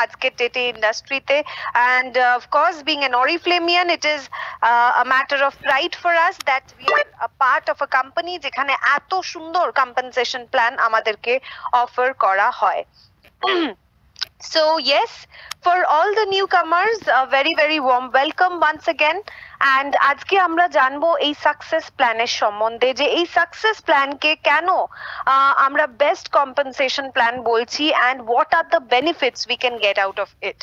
আজকের ডেটে ইন্ডাস্ট্রিতে and of course being an Oriflameian it is a matter of pride for us that we are a part of a company যেখানে এত সুন্দর compensation plan আমাদেরকে offer করা হয় So yes, for all the newcomers, a very very warm welcome once again. And আজকে আমরা জানবো এই সাকসেস প্ল্যানের সম্বন্ধে যে এই সাকসেস প্ল্যানকে কেন আমরা বেস্ট কম্পেনসেশন প্ল্যান বলছি and what are the benefits we can get out of it.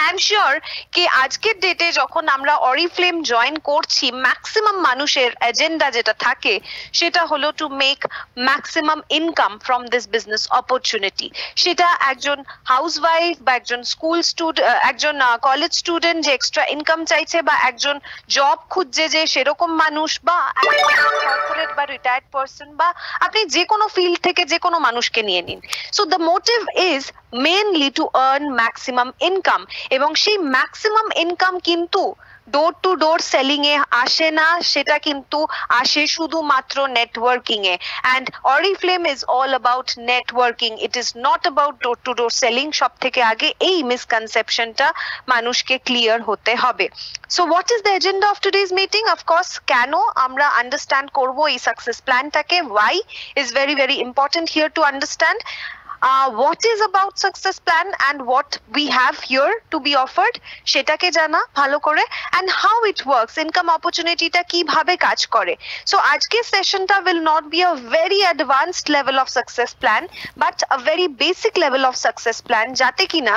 I'm sure কি আজকের ডেটে যখন আমরা অরিফ্লেম জয়েন করছি ম্যাক্সিমাম মানুষের এজেন্ডা যেটা থাকে সেটা হলো to make maximum income from this business opportunity সেটা একজন হাউসওয়াইফ বা একজন স্কুল স্টুডেন্ট একজন কলেজ স্টুডেন্ট যে এক্সট্রা ইনকাম চাইছে বা একজন জব খুঁজছে যে সেরকম মানুষ বা কর্পোরেট বা রিটায়ার্ড পারসন বা আপনি যে কোনো ফিল্ড থেকে যে কোনো মানুষকে নিয়ে নিন so the motive is mainly to earn maximum income এবং সেই ম্যাক্সিমাম ইনকাম কিন্তু ডোর টু ডোর সেলিং এ আসে না সেটা কিন্তু আসে শুধুমাত্র networking A and Oriflame is all about networking it is not about door to door selling সব থেকে আগে এই মিসকনসেপশনটা মানুষকে ক্লিয়ার হতে হবে so what is the agenda of today's meeting of course কেন আমরা আন্ডারস্ট্যান্ড করব এই success প্ল্যানটাকে why is very very important here to understand what is about success plan and what we have here to be offered সেটাকে জানা ভালো করে and how it works income opportunity টা কিভাবে কাজ করে so আজকের সেশনটা will not be a very advanced level of success plan but a very basic level of success plan যাতে কিনা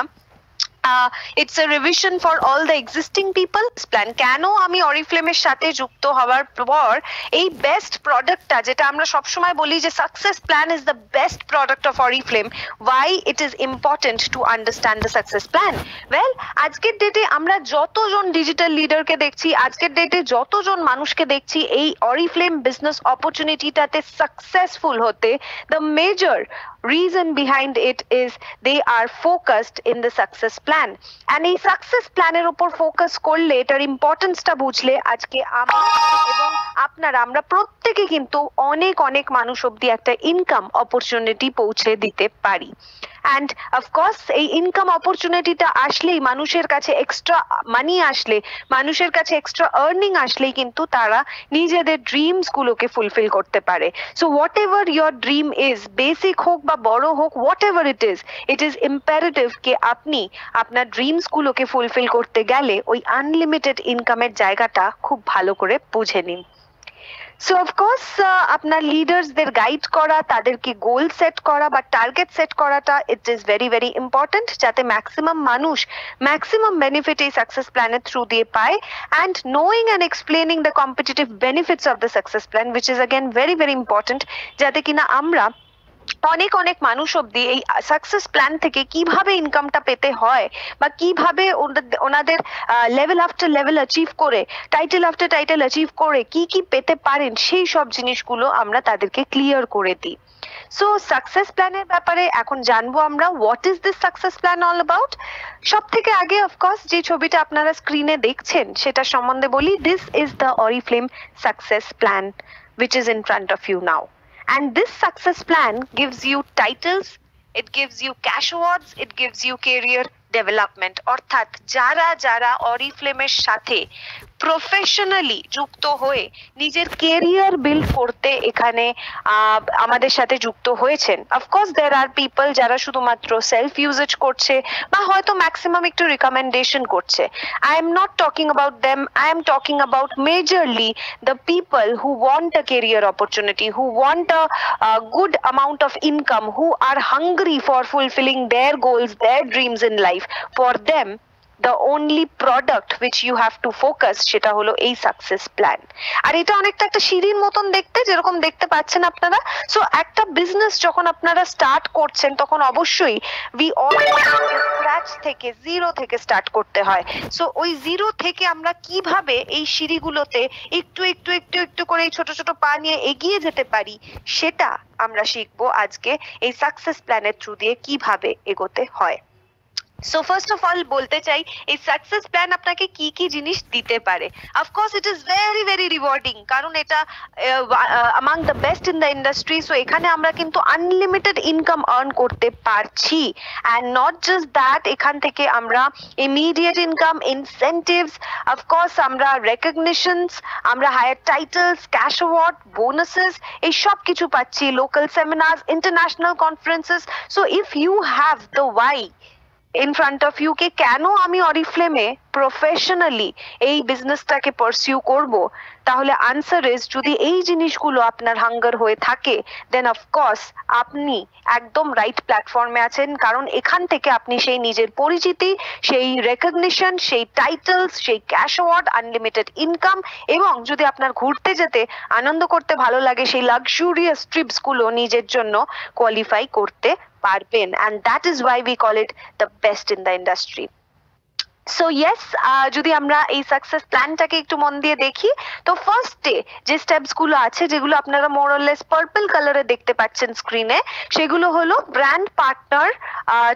it's a revision for all the existing people plan কেন আমি অরিফ্লেমের সাথে যুক্ত হওয়ার পর এই বেস্ট প্রোডাক্টটা যেটা আমরা সব সময় বলি যে success plan is the best product of Oriflame why it is important to understand the success plan well আজকের ডেটে আমরা যতজন ডিজিটাল লিডারকে দেখছি আজকের ডেটে যতজন মানুষকে দেখছি এই অরিফ্লেম বিজনেস অপরচুনিটিটাতে সাকসেসফুল হতে the major reason behind it is they are focused in the success plan and এই সাকসেস প্ল্যানের উপর ফোকাস করলে এটার ইম্পর্টেন্সটা বুঝলে আজকে আমি এবং আপনারা আমরা প্রত্যেকে কিন্তু অনেক অনেক মানুষ অবধি একটা ইনকাম অপরচুনিটি পৌঁছে দিতে পারি and of course এই ইনকাম অপরচুনিটিটা আসলেই মানুষের কাছে এক্সট্রা মানি আসলে মানুষের কাছে এক্সট্রা আর্নিং আসলেই কিন্তু তারা নিজেদের ড্রিমস গুলোকে ফুলফিল করতে পারে so whatever your dream is basic হোক বা বড় হোক whatever it is imperative কে আপনি আপনার ড্রিমস গুলোকে ফুলফিল করতে গেলে ওই আনলিমিটেড ইনকামের জায়গাটা খুব ভালো করে বুঝে নিন So of course আপনার লিডার্সদের গাইড করা তাদেরকে গোল সেট করা বা টার্গেট সেট করাটা ইট ইজ ভেরি ভেরি ইম্পর্টেন্ট যাতে ম্যাক্সিমাম মানুষ ম্যাক্সিমাম বেনিফিট এই সাকসেস প্ল্যানের থ্রু দিয়ে পায় and knowing and explaining the competitive benefits of the success plan which is again very very important যাতে কিনা আমরা অনেক অনেক মানুষ অবধি এই সাকসেস প্ল্যান থেকে কিভাবে ইনকামটা পেতে হয় বা কিভাবে ওনাদের লেভেল আফটার লেভেল অ্যাচিভ করে টাইটেল আফটার টাইটেল অ্যাচিভ করে কি কি পেতে পারেন সেই সব জিনিসগুলো আমরা তাদেরকে ক্লিয়ার করে দিই সো সাকসেস প্ল্যানের ব্যাপারে এখন জানবো আমরা what is this success plan all about সব থেকে আগে অফকোর্স যে ছবিটা আপনারা স্ক্রিনে দেখছেন সেটা সম্বন্ধে বলি this is the Oriflame success plan which is in front of you now and this success plan gives you titles it gives you cash awards it gives you career development অর্থাৎ যারা যারা অরিফ্লেমের সাথে প্রফেশনালি যুক্ত হয়ে নিজের career build করতে এখানে আমাদের সাথে যুক্ত হয়েছেন অফকোর্স দেয়ার আর পিপল যারা শুধুমাত্র সেলফ ইউজেজ করছে বা হয়তো ম্যাক্সিমাম একটু রিকমেন্ডেশন করছে I am not talking about them I am talking about majorly the people who want a career opportunity who want a good amount of income who are hungry for fulfilling there goals there dreams in life for them the only product which you have to focus সেটা হলো এই success plan আর এটা অনেকটা একটা সিঁড়ির মতন দেখতে যেরকম দেখতে পাচ্ছেন আপনারা সো একটা বিজনেস যখন আপনারা স্টার্ট করছেন তখন অবশ্যই উই অল স্ক্র্যাচ থেকে জিরো থেকে স্টার্ট করতে হয় সো ওই জিরো থেকে আমরা কিভাবে এই সিঁড়িগুলোতে একটু একটু একটু একটু করে এই ছোট ছোট পা নিয়ে এগিয়ে যেতে পারি সেটা আমরা শিখবো আজকে এই সাকসেস প্ল্যানের থ্রু দিয়ে কিভাবে এগোতে হয় সো ফার্স্ট অফ অল বলতে চাই এই সাকসেস প্ল্যান আপনাকে কি কি জিনিস দিতে পারে। Of course it is very very rewarding, কারণ এটা among the best in the industry. So এখানে আমরা কিন্তু আনলিমিটেড ইনকাম আর্ন করতে পারছি। অ্যান্ড নট জাস্ট দ্যাট, এখান থেকে আমরা ইমিডিয়েট ইনকাম, ইনসেন্টিভস, অফকোর্স আমরা রেকগনিশনস, আমরা higher titles, cash award, bonuses, এই সব কিছু পাচ্ছি, local seminars, international conferences. So if you have the why in front of you কে কেন আমি অরিফ্লেমে প্রফেশনালি এই বিজনেসটাকে পারসিউ করব, তাহলে আনসার ইজ, যদি এই জিনিসগুলো আপনার হাঙ্গার হয়ে থাকে, দেন অফকোর্স আপনি একদম রাইট প্ল্যাটফর্মে আছেন। কারণ এখান থেকে আপনি সেই নিজের পরিচিতি, সেই রেকগনিশন, সেই টাইটেলস, সেই ক্যাশ অ্যাওয়ার্ড, আনলিমিটেড ইনকাম, এবং যদি আপনার ঘুরতে যেতে আনন্দ করতে ভালো লাগে, সেই লাক্সুরিয়াস ট্রিপস গুলো নিজের জন্য কোয়ালিফাই করতে পারবেন। and that is why we call it the best in the industry. So yes, যদি আমরা এই সাকসেস প্ল্যানটাকে একটু মন দিয়ে দেখি, তো ফার্স্ট ডে যে স্টেপস গুলো আছে, যেগুলো আপনারা মোরলেস পার্পল কালারে দেখতে পাচ্ছেন স্ক্রিনে, সেগুলো হলো ব্র্যান্ড পার্টনার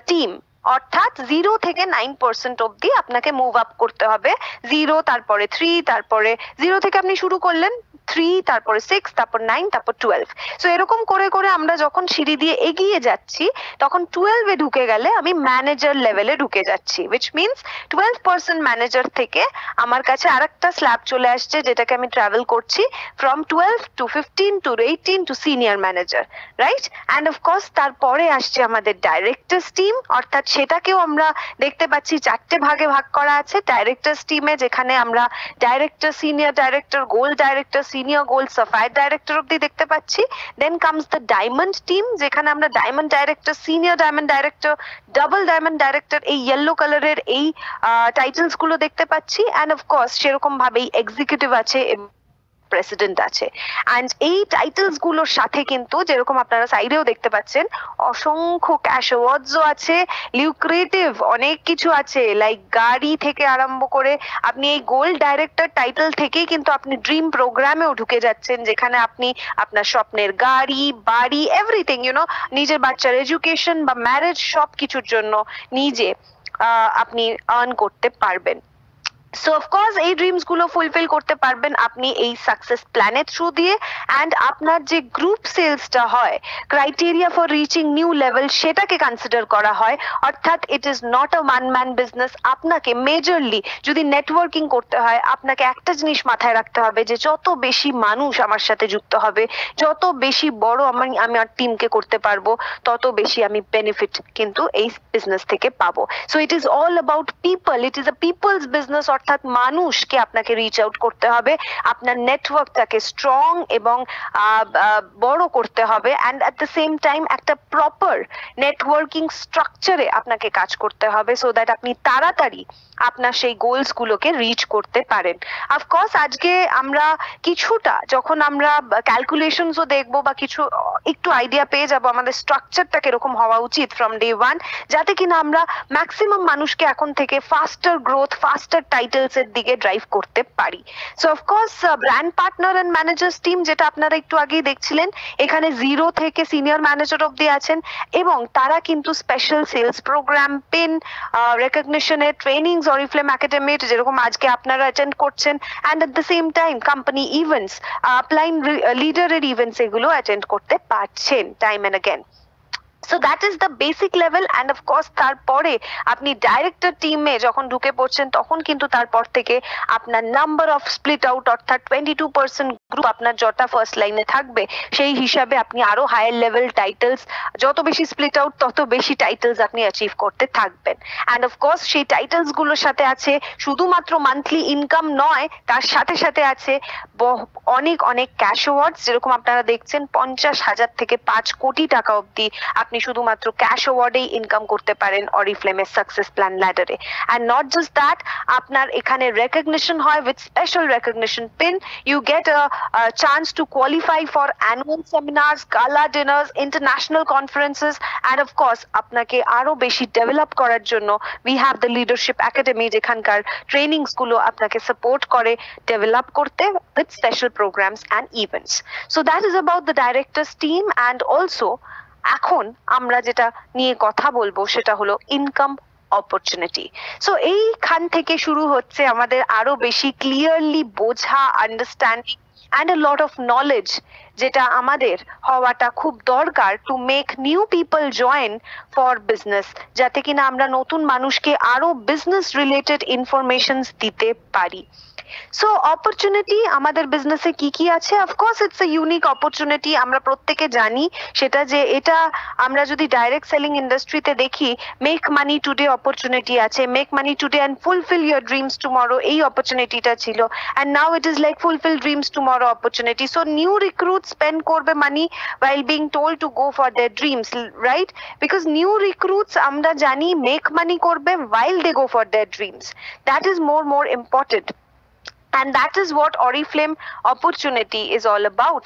টিম। অর্থাৎ 0 থেকে 9% অব্দি আপনাকে মুভ আপ করতে হবে। 0, তারপরে 3, তারপরে 0 থেকে আপনি শুরু করলেন, 3, তারপরে 6, তারপর 9, তারপর 12। সো এরকম করে করে আমরা যখন সিঁড়ি দিয়ে এগিয়ে যাচ্ছি, তখন 12-এ ঢুকে গেলে আমি ম্যানেজার লেভেলে ঢুকে যাচ্ছি, উইচ মিনস 12% ম্যানেজার থেকে আমার কাছে আরেকটা স্ল্যাব চলে আসছে, যেটাকে আমি ট্রাভেল করছি from 12 to 15 to 18 to senior manager, right? And of course তারপরে আসছে আমাদের ডাইরেক্টরস টিম, অর্থাৎ সেটাকেও আমরা দেখতে পাচ্ছি 4টে ভাগে ভাগ করা আছে। ডাইরেক্টরস টিমে যেখানে আমরা director, senior director, gold director, senior gold, sapphire director অব্দি দেখতে পাচ্ছি। Then comes the diamond team, যেখানে আমরা diamond director, senior diamond director, double diamond director, এই ইয়েলো কালারের এই টাইটেলস গুলো দেখতে পাচ্ছি। অ্যান্ড অফকোর্স সেরকম ভাবেই এক্সিকিউটিভ আছে, প্রেসিডেন্ট আছে। অ্যান্ড এই টাইটেলস গুলোর সাথে কিন্তু, যেরকম আপনারা সাইডেও দেখতে পাচ্ছেন, অসংখ্য ক্যাশ অ্যাওয়ার্ডসও আছে, লিউক্রেটিভ অনেক কিছু আছে, লাইক গাড়ি থেকে আরম্ভ করে আপনি এই গোল্ড ডাইরেক্টর টাইটেল থেকেই কিন্তু আপনি ড্রিম প্রোগ্রামেও ঢুকে যাচ্ছেন, যেখানে আপনি আপনার স্বপ্নের গাড়ি, বাড়ি, এভরিথিং, নিজের বাচ্চার এডুকেশন বা ম্যারেজ, সব কিছুর জন্য নিজে আপনি আর্ন করতে পারবেন। সো অফকোর্স এই ড্রিমস গুলো ফুলফিল করতে পারবেন আপনি এই সাকসেস প্ল্যানের থ্রু দিয়ে। অ্যান্ড আপনার যে গ্রুপ সেলসটা হয়, criteria for reaching new level, সেটাকে কনসিডার করা হয়। অর্থাৎ it is not a one man business. আপনাকে মেজরলি যদি নেটওয়ার্কিং করতে হয়, আপনাকে একটা জিনিস মাথায় রাখতে হবে, যে যত বেশি মানুষ আমার সাথে যুক্ত হবে, যত বেশি বড় আমি আমার টিমকে করতে পারবো, তত বেশি আমি বেনিফিট কিন্তু এই বিজনেস থেকে পাবো। So it is all about people, it is a people's business. অর্থাৎ মানুষকে আপনাকে রিচ আউট করতে হবে, আপনার নেটওয়ার্কটাকে স্ট্রং এবং বড় করতে হবে। And at the same time একটা প্রপার নেটওয়ার্কিং স্ট্রাকচারে আপনাকে কাজ করতে হবে, সো দ্যাট আপনি তাড়াতাড়ি আপনার সেই গোলস গুলোকে রিচ করতে পারেন। অফকোর্স আজকে আমরা কিছুটা, যখন আমরা ক্যালকুলেশনসও দেখবো বা কিছু একটু আইডিয়া পেয়ে যাবো আমাদের স্ট্রাকচারটা কিরকম হওয়া উচিত ফ্রম ডে ওয়ান, যাতে কিনা আমরা ম্যাক্সিমাম মানুষকে এখন থেকে ফাস্টার গ্রোথ, ফাস্টার টাইটেলস এর দিকে ড্রাইভ করতে পারি। So of course brand partner and managers team, যেটা আপনারা একটু আগেই দেখছিলেন, এখানে 0 থেকে সিনিয়র ম্যানেজার অব্দি আছেন, এবং তারা কিন্তু স্পেশাল সেলস প্রোগ্রাম, পেন রেকগনিশনের ট্রেনিংস অরিফ্লেম একাডেমির, যেরকম আজকে আপনারা অ্যাটেন্ড করছেন, and at the same time company events, upline লিডারের ইভেন্টস, এগুলো অ্যাটেন্ড করতে পারছেন time and again. So that is the basic level. And of course তারপরে আপনি ডাইরেক্টর টিমে যখন ঢুকে পড়ছেন, তখন কিন্তু তারপর থেকে আপনার নাম্বার অফ স্প্লিট আউট, অর্থাৎ 22% গ্রুপ আপনার যটা ফার্স্ট লাইনে থাকবে, সেই হিসাবে আপনি আরো হায়ার লেভেল টাইটেলস, যত বেশি স্প্লিট আউট তত বেশি টাইটেলস আপনি অ্যাচিভ করতে থাকবেন। অ্যান্ড অফকোর্স সেই টাইটেলস গুলোর সাথে আছে শুধুমাত্র মান্থলি ইনকাম নয়, তার সাথে সাথে আছে অনেক অনেক ক্যাশ অ্যাওয়ার্ডস, যেরকম আপনারা দেখছেন 50,000 থেকে 5 কোটি টাকা অব্দি আপনি শুধুমাত্র ক্যাশ অ্যাওয়ার্ডেই ইনকাম করতে পারেন অরিফ্লেমের সাকসেস প্ল্যান ল্যাডারে। অ্যান্ড নট জাস্ট দ্যাট, আপনার এখানে রেকগনিশন হয় with special recognition pin. You get a chance to qualify for annual seminars, gala dinners, international conferences. And of course আপনাকে আরো বেশি ডেভেলপ করার জন্য we have the leadership academy, যেখানকার ট্রেনিংস গুলো আপনাকে সাপোর্ট করে ডেভেলপ করতে with special programmes and events. So that is about the directors team. And also এখন আমরা যেটা নিয়ে কথা বলবো সেটা হলো ইনকাম অপরচুনিটি। সো এইখান থেকে শুরু হচ্ছে আমাদের আরো বেশি ক্লিয়ারলি বোঝা, understanding and a lot of knowledge, যেটা আমাদের হওয়াটা খুব দরকার to make new people join for business, যাতে কিনা আমরা নতুন মানুষকে আরো বিজনেস রিলেটেড ইনফরমেশন দিতে পারি। সো অপরচুনিটি আমাদের বিজনেসে কি কি আছে? Of course it's a unique opportunity, আমরা প্রত্যেকে জানি সেটা, যে এটা আমরা যদি ডাইরেক্ট সেলিং ইন্ডাস্ট্রিতে দেখি, মেক মানি টুডে অপরচুনিটি আছে, make money today and fulfil your dreams tomorrow, এই অপরচুনিটিটা ছিল, and now it is like fulfil dreams tomorrow opportunity. So new recruit spend করবে মানি while being told to go for their dreams, right? Because new recruits আমরা জানি make money করবে while they go for their dreams. That is more important. And that is what Oriflame opportunity is all about.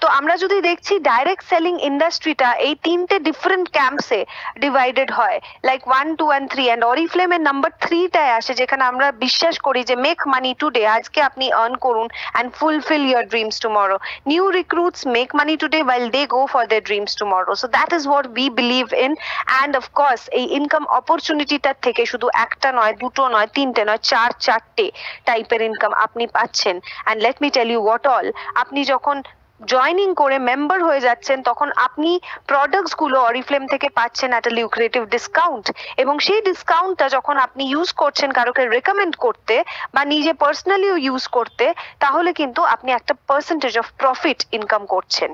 তো আমরা যদি দেখছি direct selling ইন্ডাস্ট্রিটা এই তিনটে different ক্যাম্পসে divided হয়, লাইক 1, 2 and 3, and Oriflame এর নাম্বার 3টায় আসে, যেখানে আমরা বিশ্বাস করি যে মেক মানি টুডে, আজকে আপনি আর্ন করুন, and fulfill your dreams tomorrow. New recruits make money today while they go for their dreams tomorrow. So that is what we believe in. And of course এই income অপরচুনিটিটার থেকে শুধু একটা নয়, দুটো নয়, তিনটে নয়, চারটে টাইপের ইনকাম আপনি পাচ্ছেন। and let me tell you what all, আপনি যখন জয়নিং করে মেম্বার হয়ে যাচ্ছেন, তখন আপনি প্রোডাক্টস গুলো অরিফ্লেম থেকে পাচ্ছেন এট আ লিউক্রেটিভ ডিসকাউন্ট, এবং সেই ডিসকাউন্টটা যখন আপনি ইউজ করছেন কারোকে রেকমেন্ড করতে বা নিজে পার্সোনালিও ইউজ করতে, তাহলে কিন্তু আপনি একটা পার্সেন্টেজ অফ প্রফিট ইনকাম করছেন।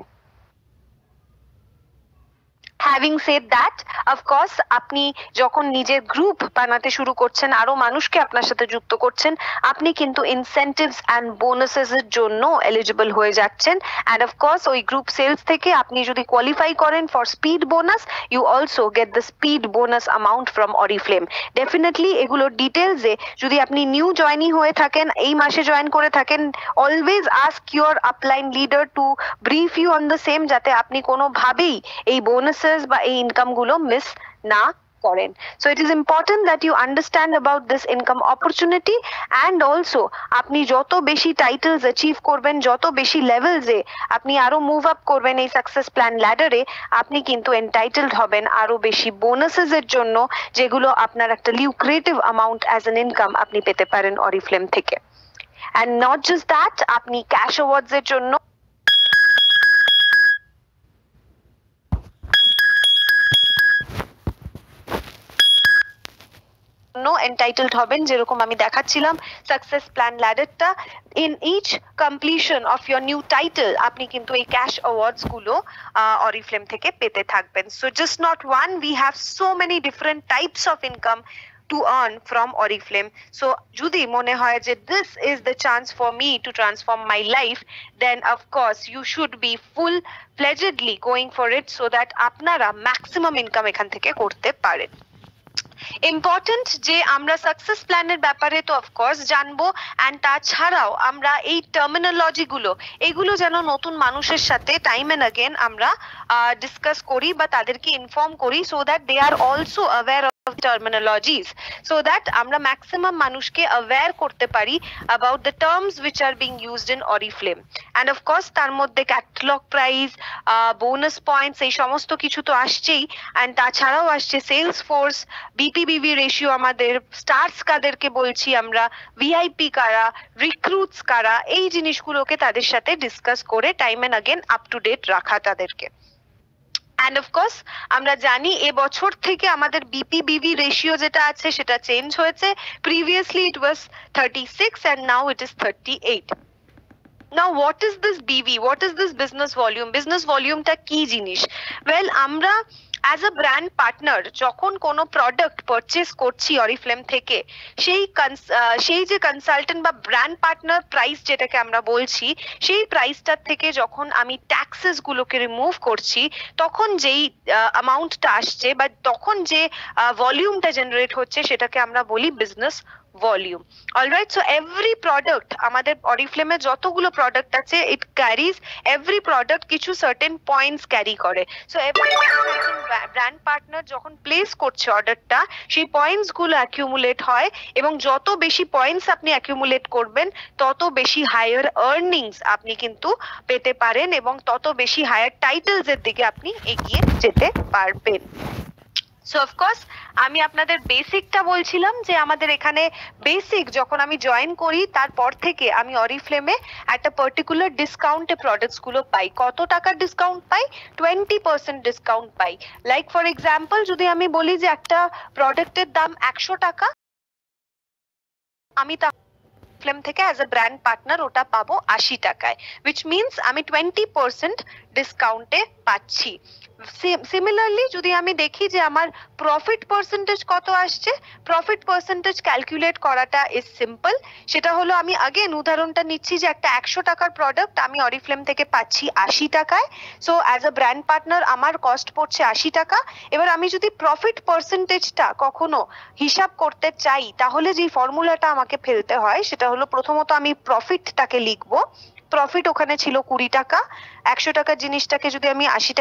Having said that, of course আপনি যখন নিজের গ্রুপ বানাতে শুরু করছেন, আরো মানুষকে আপনার সাথে যুক্ত করছেন, আপনি কিন্তু ইনসেন্টিভস এন্ড বোনাসেস এর জন্য এলিজিবল হয়ে যাচ্ছেন। এন্ড অফ কোর্স ওই গ্রুপ সেলস থেকে আপনি যদি কোয়ালিফাই করেন for speed bonus, you also get the speed bonus amount from Oriflame. Definitely এগুলোর ডিটেলসে যদি আপনি নিউ জয়েনি হয়ে থাকেন, এই মাসে জয়েন করে থাকেন, always ask your upline leader to brief you on the same, যাতে আপনি কোনোভাবেই এই বোনাসেস বা এই ইনকাম গুলো মিস না করেন। So it is important that you understand about this income opportunity, and also আপনি যত বেশি টাইটেলস অ্যাচিভ করবেন, যত বেশি লেভেলসে আপনি আরো মুভ আপ করবেন এই সাকসেস প্ল্যান ল্যাডারে, আপনি কিন্তু এন্টাইটেলড হবেন আরো বেশি বোনাসেস এর জন্য, যেগুলো আপনার একটা লিউক্রেটিভ অ্যামাউন্ট অ্যাজ অ্যান ইনকাম আপনি পেতে পারেন অরিফ্লেম থেকে। and not just that, আপনি ক্যাশ অ্যাওয়ার্ডস এর জন্য এন্টাইটেলড হবেন, যেরকম আমি দেখাচ্ছিলাম সাকসেস প্ল্যান ল্যাডারটা। In each completion of your new title আপনি কিন্তু এই ক্যাশ অ্যাওয়ার্ডস গুলো অরিফ্লেম থেকে পেতে থাকবেন। So just not one, we have so many different types of income to earn from Oriflame. So যদি মনে হয় যে this is the chance for me to transform my life, then of course you should be full fledgedly going for it, so that আপনারা maximum income এখান থেকে করতে পারেন। Important যে আমরা সাকসেস প্ল্যানের ব্যাপারে তো অফকোর্স জানবো, অ্যান্ড তাছাড়াও আমরা এই টার্মিনোলজি গুলো, এগুলো যেন নতুন মানুষের সাথে টাইম এন্ড अगेन আমরা ডিসকাস করি বা তাদেরকে ইনফর্ম করি, so that they are also aware of terminologies, so that আমরা maximum মানুষকে aware করতে পারি about the terms which are being used in Oriflame. And of course তার মধ্যে catalog price, bonus points, এই সমস্ত কিছু তো আসছেই, and তাছাড়াও আসছে সেলস ফোর্স, বিপিবিভি রেশিও, আমাদের স্টার্স কাদেরকে বলছি আমরা, ভিআইপি কারা, রিক্রুটস কারা, এই জিনিসগুলোকে তাদের সাথে ডিসকাস করে time and again up to date রাখা তাদেরকে। And of course আমরা জানি এবছর থেকে আমাদের বিপিবিভি রেশিও যেটা আছে সেটা চেঞ্জ হয়েছে। Previously it was 36 and now it is 38. Now what is this BV? What is this business volume? Business volume টা কি জিনিস? Well, আমরা as a brand partner যখন কোনো প্রোডাক্ট পারচেজ করছি অরিফ্লেম থেকে, সেই যে কনসালটেন্ট বা ব্র্যান্ড পার্টনার প্রাইস যেটাকে আমরা বলছি, সেই প্রাইসটার থেকে যখন আমি ট্যাক্সেস গুলোকে রিমুভ করছি, তখন যেই অ্যামাউন্টটা আসছে বা তখন যে ভলিউমটা জেনারেট হচ্ছে, সেটাকে আমরা বলি business volume. Alright, so every product, আমাদের অরিফ্লেমে যতগুলো প্রোডাক্ট আছে, ইট ক্যারিজ, এভরি প্রোডাক্ট কিছু সার্টেন পয়েন্টস ক্যারি করে। সো এভরি ব্র্যান্ড পার্টনার যখন প্লেস করছে অর্ডারটা, সেই পয়েন্টস গুলো অ্যাকিউমুলেট হয়, এবং যত বেশি পয়েন্টস আপনি অ্যাকিউমুলেট করবেন, তত বেশি হায়ার আর্নিংস আপনি কিন্তু পেতে পারেন, এবং তত বেশি হায়ার টাইটেলস এর দিকে আপনি এগিয়ে যেতে পারবেন। সো অফকোর্স আমি আপনাদের বেসিকটা বলছিলাম যে আমাদের এখানে বেসিক যখন আমি জয়েন করি তারপর থেকে আমি অরিফ্লেমে একটা পার্টিকুলার ডিসকাউন্টে প্রোডাক্টস গুলো পাই। কত টাকার discount pi? 20% discount pi. Like for example যদি আমি বলি যে একটা প্রোডাক্টের দাম 100 টাকা, আমি ফ্লেম থেকে অ্যাজ এ ব্র্যান্ড পার্টনার ওটা পাবো 80 টাকায়, উইচ মিনস আমি 20% ডিসকাউন্টে পাচ্ছি। সিমিলারলি যদি আমি দেখি যে আমার প্রফিট পার্সেন্টেজ কত আসছে, প্রফিট পার্সেন্টেজ ক্যালকুলেট করাটা ইজ সিম্পল। সেটা হলো আমি আগেন উদাহরণটা নিচ্ছি যে একটা 100 টাকার প্রোডাক্ট আমি অরিফ্লেম থেকে পাচ্ছি 80 টাকায়। So as a brand partner আমার কস্ট পড়ছে 80 টাকা। এবার আমি যদি প্রফিট পার্সেন্টেজটা কখনো হিসাব করতে চাই তাহলে যে ফর্মুলাটা আমাকে ফেলতে হয় সেটা হলো প্রথমত আমি প্রফিটটাকে লিখবো। প্রফিট ওখানে ছিল 20 টাকা। 100 টাকার জিনিসটাকে যদি আমি 80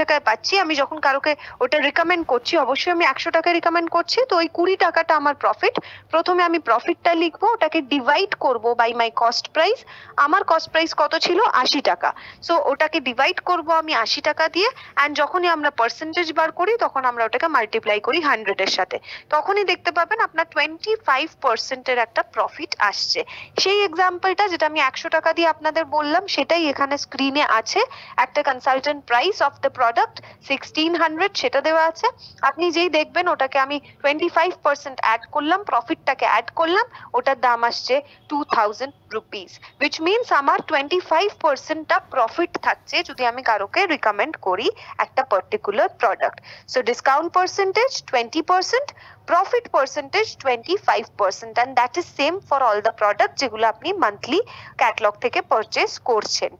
টাকায় পাচ্ছি, আমি যখন কারোকে ওটা রিকমেন্ড করছি অবশ্যই আমি 100 টাকা রিকমেন্ড করছি, তো ওই 20 টাকাটা আমার প্রফিট। প্রথমে আমি প্রফিটটা লিখবো, ওটাকে ডিভাইড করব বাই মাই কস্ট প্রাইস। আমার কস্ট প্রাইস কত ছিল? 80 টাকা। সো ওটাকে ডিভাইড করব আমি 80 টাকা দিয়ে, অ্যান্ড যখনই আমরা পার্সেন্টেজ বার করি তখন আমরা ওটাকে মাল্টিপ্লাই করি 100-এর সাথে, তখনই দেখতে পাবেন আপনার 25%-এর একটা প্রফিট আসছে। সেই এক্সাম্পলটা যেটা আমি 100 টাকা দিয়ে আপনাদের বললাম সেটাই এখানে স্ক্রিনে আছে। একটা consultant price of the product 1600 সেটা দেওয়া আছে। আপনি যেই দেখবেন ওটাকে আমি 25% অ্যাড করলাম, প্রফিটটাকে অ্যাড করলাম, ওটার দাম আসছে 2000 রুপিস, উইচ মিনস আমার 25%টা প্রফিট থাকছে যদি আমি কারোকে রিকমেন্ড করি একটা particular product. So discount percentage 20%, profit percentage 25%, and that is same for all the product যেগুলো আপনি মান্থলি ক্যাটালগ থেকে পারচেজ করছেন।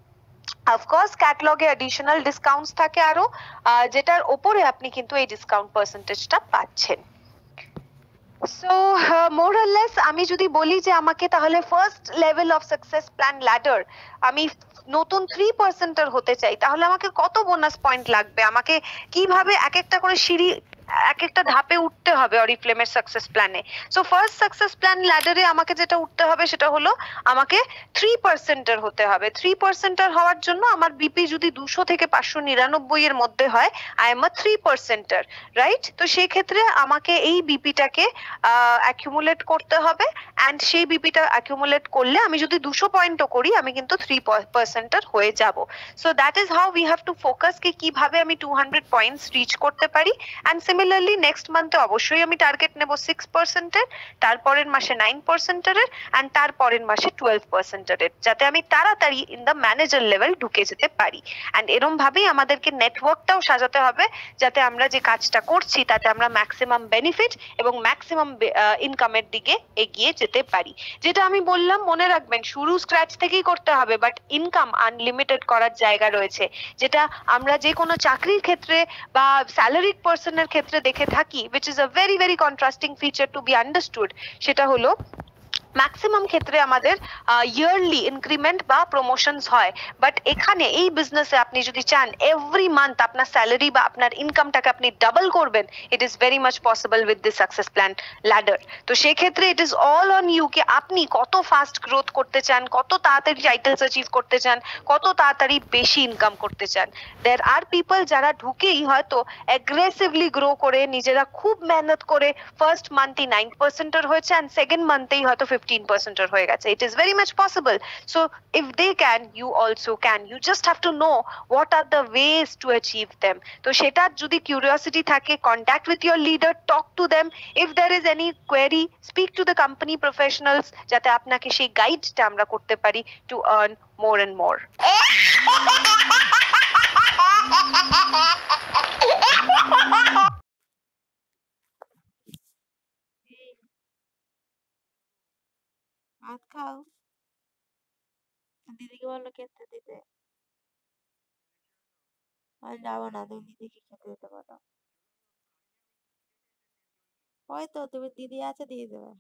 অফকোর্স ক্যাটালগে অ্যাডিশনাল ডিসকাউন্টস থাকে আরো, যেটার ওপরে আপনি কিন্তু এই ডিসকাউন্ট পার্সেন্টেজটা পাচ্ছেন। সো মোর অর লেস আমি যদি বলি যে আমাকে তাহলে first level of success plan ladder আমি নতুন 3%-এর হতে চাই, তাহলে আমাকে কত বোনাস পয়েন্ট লাগবে? আমাকে কিভাবে এক একটা করে সিঁড়ি এক একটা ধাপে উঠতে হবে অরিফ্লেমের সাকসেস প্ল্যানে? সো ফার্স্ট সাকসেস প্ল্যান ল্যাডারে আমাকে যেটা উঠতে হবে সেটা হলো আমাকে 3%-এর হতে হবে। 3%-এর হওয়ার জন্য আমার বিপি যদি 200 থেকে 599 এর মধ্যে হয়, আই এম আ 3%-এর, রাইট? তো সেই ক্ষেত্রে আমাকে এই বিপিটাকে অ্যাকিউমুলেট করতে হবে, অ্যান্ড সেই বিপিটা অ্যাকিউমুলেট করলে আমি যদি 200 পয়েন্টও করি আমি কিন্তু 3%-এর হয়ে যাব। So that is how we have to focus কি কিভাবে আমি 200 পয়েন্টস রিচ করতে পারি। অ্যান্ড সিমিলারলি নেক্সট মান্থে অবশ্যই আমি টার্গেট নেব 6%-এর, তারপরের মাসে 9%-এর, অ্যান্ড তারপরের মাসে 12%-এর, যাতে আমি তাড়াতাড়ি ইন দ্য ম্যানেজার লেভেল ঢুকে যেতে পারি। অ্যান্ড এরম ভাবেই আমাদেরকে নেটওয়ার্কটাও সাজাতে হবে যাতে আমরা যে কাজটা করছি তাতে আমরা ম্যাক্সিমাম বেনিফিট এবং ম্যাক্সিমাম ইনকামের দিকে এগিয়ে যেতে পারি। যেটা আমি বললাম মনে রাখবেন, শুরু স্ক্র্যাচ থেকেই করতে হবে, বাট ইনকাম আনলিমিটেড করার জায়গা রয়েছে, যেটা আমরা যে কোনো চাকরির ক্ষেত্রে বা স্যালারিড পার্সনের ক্ষেত্রে দেখে থাকি, which is a very very contrasting feature to be understood। সেটা হলো ম্যাক্সিমাম ক্ষেত্রে আমাদের ইয়ারলি ইনক্রিমেন্ট বা প্রমোশনস হয়, বাট এখানে এই বিজনেসে আপনি যদি চান এভরি মান্থ আপনার স্যালারি বা আপনার ইনকামটাকে আপনি ডাবল করবেন, it is very much possible with this success plan ladder. তো সেক্ষেত্রে it is all on you কি আপনি কত ফাস্ট গ্রোথ করতে চান, কত তাড়াতাড়ি টাইটেলস অ্যাচিভ করতে চান, কত তাড়াতাড়ি বেশি ইনকাম করতে চান। দেয়ার আর পিপল যারা ঢুকেই হয়তো অ্যাগ্রেসিভলি গ্রো করে নিজেরা খুব মেহনত করে ফার্স্ট মান্থই 9%-এর হয়েছে, অ্যান্ড সেকেন্ড মান্থেই হয়তো 15%-এর হয়ে গেছে। It is very much possible. So if they can, you also can. You just have to know what are the ways to achieve them. তো সেটার যদি কিউরিওসিটি থাকে, contact with your leader, talk to them. If there is any query, speak to the company professionals, যাতে আপনাকে সেই গাইডটা আমরা করতে পারি to earn more and more. ভাত খাও, দিদিকে বললো খেতে দিতে। আমি যাবো না, তুমি দিদিকে খেতে দিতে পারো। হয়তো তুমি দিদি আছে দিয়ে দেবে।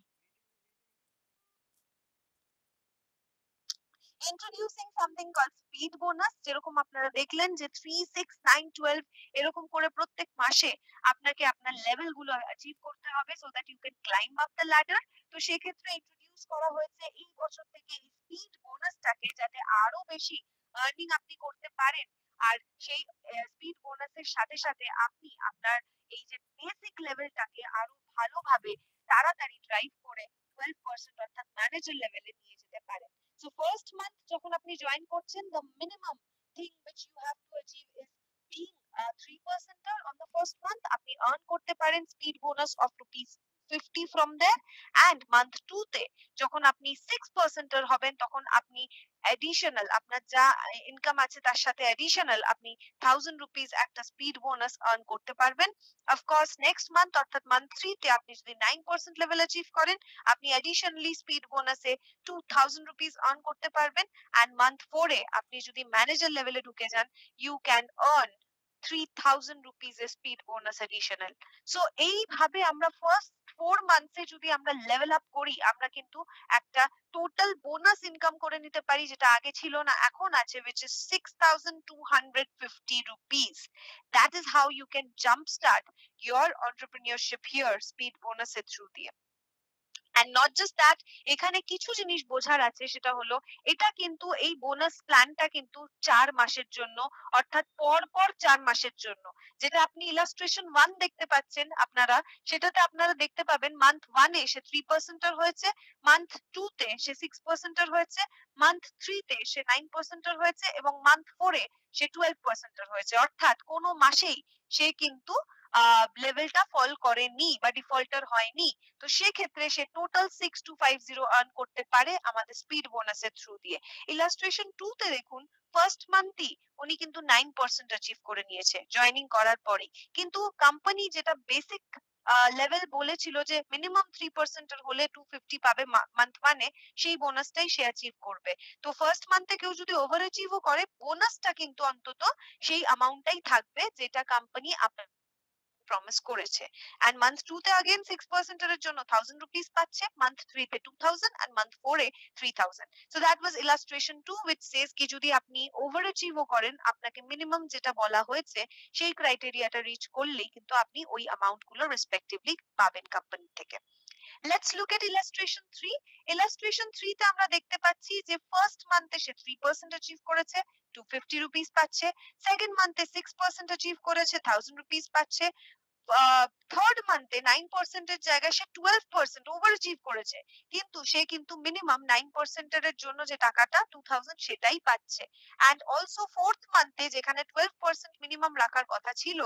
Introducing something call speed bonus, যেরকম আপনারা দেখলেন যে 3, 6, 9, 12 এরকম করে প্রত্যেক মাসে আপনাকে আপনার লেভেল গুলো অ্যাচিভ করতে হবে so that you can climb up the ladder. তো সেক্ষেত্রে ইন্ট্রোডিউস করা হয়েছে এই বছর থেকে এই স্পিড বোনাসটাকে, যাতে আরো বেশি আর্নিং আপনি করতে পারেন। আর সেই স্পিড বোনাসের সাথে সাথে আপনি আপনার এই যে বেসিক লেভেলটাকে আরো ভালোভাবে তাড়াতাড়ি ড্রাইভ করে 12% অর্থাৎ ম্যানেজার লেভেলে নিয়ে যেতে পারেন। সো ফার্স্ট মান্থ যখন আপনি জয়েন করছেন, the minimum thing which you have to achieve is being a 3%er on the first month. আপনি আর্ন করতে পারেন speed bonus of ₹50 from there, and month 2 তে যখন আপনি 6%er হবেন তখন আপনি অ্যাডিশনাল আপনার যা ইনকাম আছে তার সাথে অ্যাডিশনাল আপনি ₹1000 একটা স্পিড বোনাস আর্ন করতে পারবেন। অফকোর্স নেক্সট মান্থ অর্থাৎ মান্থ 3 তে আপনি যদি 9% লেভেল অ্যাচিভ করেন, আপনি অ্যাডিশনালি স্পিড বোনাসে ₹2000 আর্ন করতে পারবেন। অ্যান্ড মান্থ 4 এ আপনি যদি ম্যানেজার লেভেলে ঢুকে যান, ইউ ক্যান আর্ন ₹3000 এর স্পিড বোনাস অ্যাডিশনাল। সো এইভাবে আমরা ফার্স্ট 4 মান্থসে যদি আমরা লেভেল আপ করি, আমরা কিন্তু একটা টোটাল বোনাস ইনকাম করে নিতে পারি, যেটা আগে ছিল না এখন আছে, which is ₹6250. That is how you can jumpstart your entrepreneurship here speed bonus এর through দিয়ে। and not just that, এখানে কিছু জিনিস বোঝার আছে, সেটা হলো এটা কিন্তু এই বোনাস প্ল্যানটা কিন্তু 4 মাসের জন্য, অর্থাৎ পর পর 4 মাসের জন্য। যেটা আপনি ইলাস্ট্রেশন 1 দেখতে পাচ্ছেন আপনারা, সেটাতে আপনারা দেখতে পাবেন মান্থ 1 এ সে 3%er হয়েছে, মান্থ 2 তে সে 6%er হয়েছে, মান্থ 3 তে সে 9%er হয়েছে এবং মান্থ 4 এ সে 12%er হয়েছে। অর্থাৎ কোনো মাসেই সে কিন্তু লেভেলটা ফল করেনি বা ডিফল্টার হয়নি। তো সেক্ষেত্রে সে টোটাল 6250 আর্ন করতে পারে আমাদের স্পিড বোনাসের থ্রু দিয়ে। ইলাস্ট্রেশন 2 তে দেখুন, ফার্স্ট মান্থই উনি কিন্তু 9% অ্যাচিভ করে নিয়েছে জয়েনিং করার পরে। কিন্তু কোম্পানি যেটা বেসিক লেভেল বলেছিল যে মিনিমাম 3% এর হলে 250 পাবে মান্থ মানে, সেই বোনাসটাই সে অ্যাচিভ করবে। তো ফার্স্ট মান্থে কেউ যদি ওভার অ্যাচিভও করে, বোনাসটা কিন্তু অন্তত সেই অ্যামাউন্টটাই থাকবে যেটা কোম্পানি আপনার প্রমিস করেছে। এন্ড মান্থ 2 তে अगेन 6% এর জন্য ₹1000 পাচ্ছে, মান্থ 3 তে 2000 এন্ড মান্থ 4 এ 3000। So that was illustration 2 which says কি যদি আপনি ওভার অ্যাচিভও করেন, আপনাকে মিনিমাম যেটা বলা হয়েছে সেই ক্রাইটেরিয়াটা রিচ করলেই কিন্তু আপনি ওই অ্যামাউন্ট গুলো রেসপেক্টিভলি পাবেন কোম্পানি থেকে। Let's look at illustration 3। Illustration 3 তে আমরা দেখতে পাচ্ছি যে ফার্স্ট মান্থে সে 3% অ্যাচিভ করেছে, ₹250 পাচ্ছে। সেকেন্ড মান্থে 6% অ্যাচিভ করেছে, ₹1000 পাচ্ছে। থার্ড মান্থে 9% এর জায়গায় সে 12% ওভার অ্যাচিভ করেছে, কিন্তু সে কিন্তু মিনিমাম 9% এর জন্য যে টাকাটা 2000 সেটাই পাচ্ছে। এন্ড অলসো ফোর্থ মান্থে যেখানে 12% মিনিমাম রাখার কথা ছিল,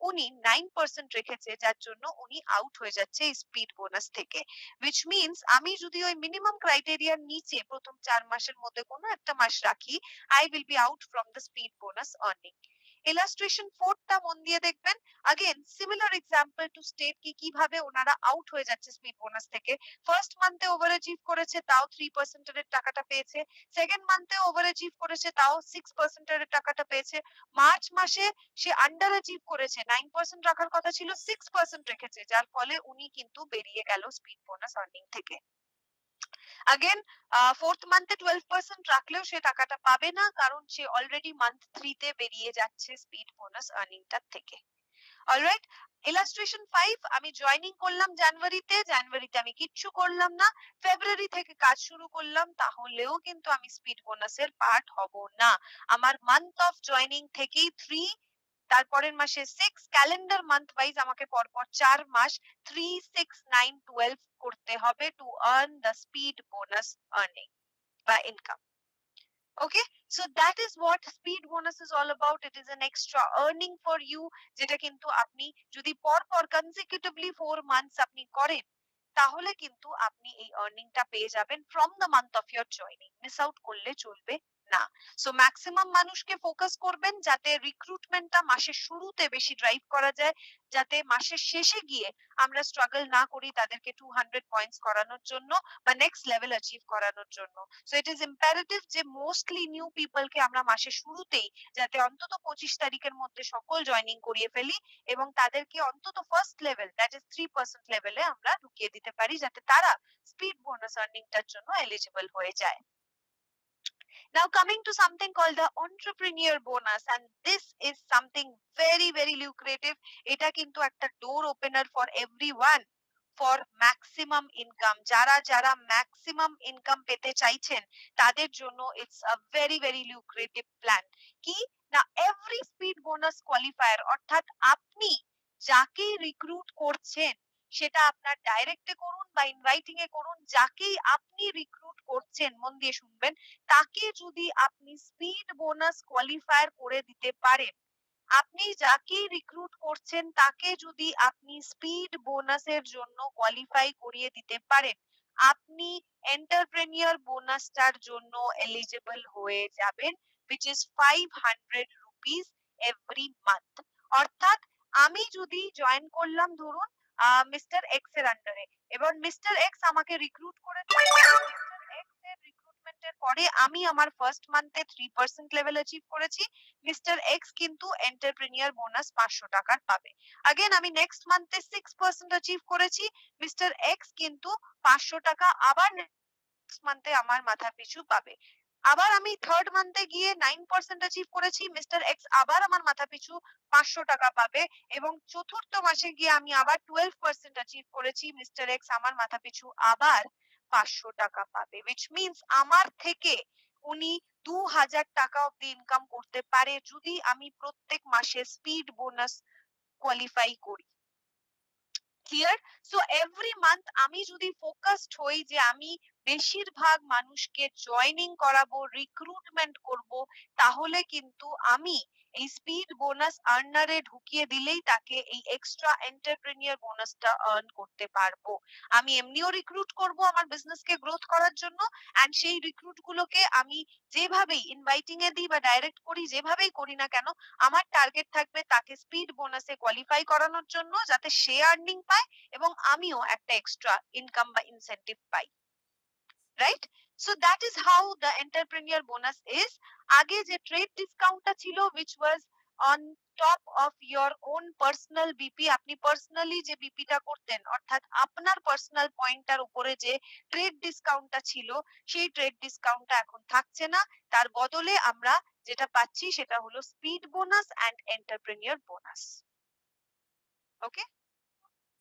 উনি 9% রেখেছে, যার জন্য উনি আউট হয়ে যাচ্ছে এই স্পিড বোনাস থেকে। which means আমি যদি ওই মিনিমাম ক্রাইটেরিয়ার নিচে প্রথম 4 মাসের মধ্যে কোনো একটা মাস রাখি, I will be out from the speed bonus earning. Illustration 4 টা মন দিয়ে দেখবেন। again similar example to state কি কিভাবে ওনারা আউট হয়ে যাচ্ছে স্পিড বোনাস থেকে। ফার্স্ট মান্থে ওভার অ্যাচিভ করেছে, তাও 3% এর টাকাটা পেয়েছে। সেকেন্ড মান্থে ওভার অ্যাচিভ করেছে, তাও 6% এর টাকাটা পেয়েছে। মার্চ মাসে সে আন্ডার অ্যাচিভ করেছে, 9% রাখার কথা ছিল, 6% রেখেছে, যার ফলে উনি কিন্তু বেরিয়ে গেল স্পিড বোনাস আর্নিং থেকে। again ফোর্থ মান্থে 12% রাখলেও সে টাকাটা পাবে না, কারণ সে অলরেডি মান্থ 3 তে বেরিয়ে যাচ্ছে স্পিড বোনাস আর্নিংটা থেকে। অলরাইট, ইলাস্ট্রেশন 5 আমি জয়েনিং করলাম জানুয়ারিতে আমি কিচ্ছু করলাম না, ফেব্রুয়ারি থেকে কাজ শুরু করলাম, তাহলেও কিন্তু আমি স্পিড বোনাসের পার্ট হব না। আমার মান্থ অফ জয়েনিং থেকেই 3, তারপরের মাসে 6, ক্যালেন্ডার মান্থ ওয়াইজ আমাকে পরপর 4 মাস 3, 6, 9, 12 করতে হবে to earn the speed bonus earning বা income. Okay, so that is what speed bonus is all about. It is an extra earning for you, যেটা কিন্তু আপনি যদি পরপর consecutively 4 months আপনি করেন, তাহলে কিন্তু আপনি এই আর্নিংটা পেয়ে যাবেন from the month of your joining. Miss out করলে চলবে না। সো ম্যাক্সিমাম মানুষকে ফোকাস করবেন যাতে রিক্রুটমেন্টটা মাসের শুরুতে বেশি ড্রাইভ করা যায়, যাতে মাসের শেষে গিয়ে আমরা স্ট্রাগল না করি তাদেরকে 200 পয়েন্টস করানোর জন্য বা নেক্সট লেভেল অ্যাচিভ করানোর জন্য। সো ইট ইজ ইম্পারেটিভ যে মোস্টলি নিউ পিপলকে আমরা মাসের শুরুতেই যাতে অন্তত 25 তারিখের মধ্যে সকল জয়েনিং করিয়ে ফেলি এবং তাদেরকে অন্তত ফার্স্ট লেভেল দ্যাট ইজ 3% লেভেলে আমরা ঢুকিয়ে দিতে পারি, যাতে তারা স্পিড বোনাস আর্নিংটার জন্য এলিজিবল হয়ে যায়। Now coming to something called the entrepreneur bonus, and this is something very very lucrative. এটা কিন্তু একটা door opener for everyone for maximum income. যারা যারা ম্যাক্সিমাম ইনকাম পেতে চাইছেন তাদের জন্য it's a very very lucrative plan. কি না, এভরি স্পিড বোনাস কোয়ালিফায়ার, অর্থাৎ আপনি যাকে রিক্রুট করছেন সেটা আপনার ডাইরেক্টে করুন বা ইনভাইটিং এ করুন, যাকেই আপনি রিক্রুট করছেন মন দিয়ে শুনবেন, তাকে যদি আপনি স্পিড বোনাস কোয়ালিফায়ার করে দিতে পারেন, আপনি যাকেই রিক্রুট করছেন তাকে যদি আপনি স্পিড বোনাসের জন্য কোয়ালিফাই করিয়ে দিতে পারেন, আপনি এন্টারপ্রেনিউর বোনাসটার জন্য এলিজিবল হয়ে যাবেন, which is 500 rupees every month। অর্থাৎ আমি যদি জয়েন করলাম ধরুন মিস্টার এক্স এর আন্ডারে, এবার মিস্টার এক্স আমাকে রিক্রুট করে মিস্টার এক্স এর রিক্রুটমেন্টের পরে আমি আমার ফার্স্ট মান্থে 3% লেভেল অ্যাচিভ করেছি, মিস্টার এক্স কিন্তু এন্টারপ্রেনিউর বোনাস 500 টাকার পাবে। अगेन আমি নেক্সট মান্থে 6% অ্যাচিভ করেছি, মিস্টার এক্স কিন্তু 500 টাকা আবার নেক্সট মান্থে আমার মাথা পিছু পাবে। আবার আমি থার্ড মান্থে গিয়ে 9% অ্যাচিভ করেছি, মিস্টার এক্স আবার আমার মাথা পিছু 500 টাকা পাবে, এবং চতুর্থ মাসে গিয়ে আমি আবার 12% অ্যাচিভ করেছি, মিস্টার এক্স আমার মাথা পিছু আবার 500 টাকা পাবে, which means আমার থেকে উনি 2000 টাকা অব্দি ইনকাম করতে পারে যদি আমি প্রত্যেক মাসে স্পিড বোনাস কোয়ালিফাই করি। ক্লিয়ার? সো এভরি মান্থ আমি যদি ফোকাসড হই যে আমি বেশিরভাগ মানুষকে জয়েনিং করাবো, রিক্রুটমেন্ট করব, তাহলে কিন্তু আমি এই স্পিড বোনাস আর্নারে ঢুকিয়ে দিলেই তাকে এই এক্সট্রা এন্টারপ্রেনিউর বোনাসটা আর্ন করতে পারবো। আমি এমনিও রিক্রুট করব আমার বিজনেসকে গ্রোথ করার জন্য, এন্ড সেই রিক্রুট গুলোকে আমি যেভাবেই ইনভাইটিং এ দিই বা ডাইরেক্ট করি, যেভাবেই করি না কেন, আমার টার্গেট থাকবে তাকে স্পিড বোনাসে কোয়ালিফাই করানোর জন্য, যাতে সে আর্নিং পায় এবং আমিও একটা এক্সট্রা ইনকাম বা incentive pi. Right? So that is how the entrepreneur bonus is. আগে যে ট্রেড ডিসকাউন্টটা ছিল, which was on top of your own personal BP, আপনি পার্সোনালি যে বিপিটা করতেন, অর্থাৎ আপনার পার্সোনাল পয়েন্টটার উপরে যে ট্রেড ডিসকাউন্টটা ছিল, সেই ট্রেড ডিসকাউন্টটা এখন থাকছে না। তার বদলে আমরা যেটা পাচ্ছি সেটা হলো speed bonus and entrepreneur bonus. Okay,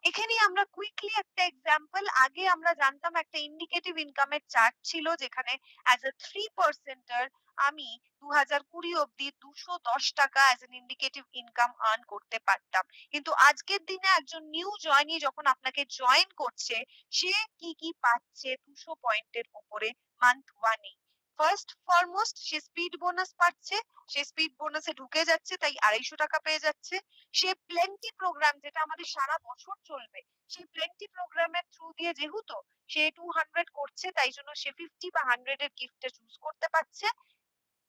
এখানে আমরা কুইকলি একটা এক্সাম্পল, আগে আমরা জানতাম একটা ইন্ডিকেটিভ ইনকামের চার্ট ছিল যেখানে অ্যাজ এ 3%er আমি 2020 অব্দি 210 টাকা as an indicative income earn করতে পারতাম। কিন্তু আজকের দিনে একজন নিউ জয়েনি যখন আপনাকে জয়েন করছে, সে কি কি পাচ্ছে 200 পয়েন্টের উপরে মান্থ ওয়ানে? ফার্স্ট ফরমোস্ট সে স্পিড বোনাস পাচ্ছে, সে স্পিড বোনাসে ঢুকে যাচ্ছে, তাই 250 টাকা পেয়ে যাচ্ছে। সে প্লেন্টি প্রোগ্রাম, যেটা আমাদের সারা বছর চলবে, সেই প্লেন্টি প্রোগ্রামের থ্রু দিয়ে যেহেতু সে 200 করছে, তাই জন্য সে 50 বা 100 এর গিফটে চুজ করতে পারছে।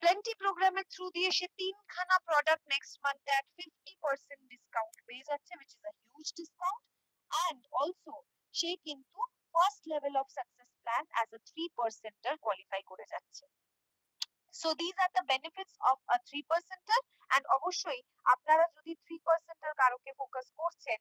প্লেন্টি প্রোগ্রামের থ্রু দিয়ে সে 3 খানা প্রোডাক্ট নেক্সট মান্থ এট 50% ডিসকাউন্ট পেয়ে যাচ্ছে, which is a huge discount, and also সে কিন্তু first level of success plan as a 3%er qualify করে যাচ্ছে। So these are the benefits of a 3%er, and অবশ্যই আপনারা যদি 3%er কারোকে ফোকাস করছেন,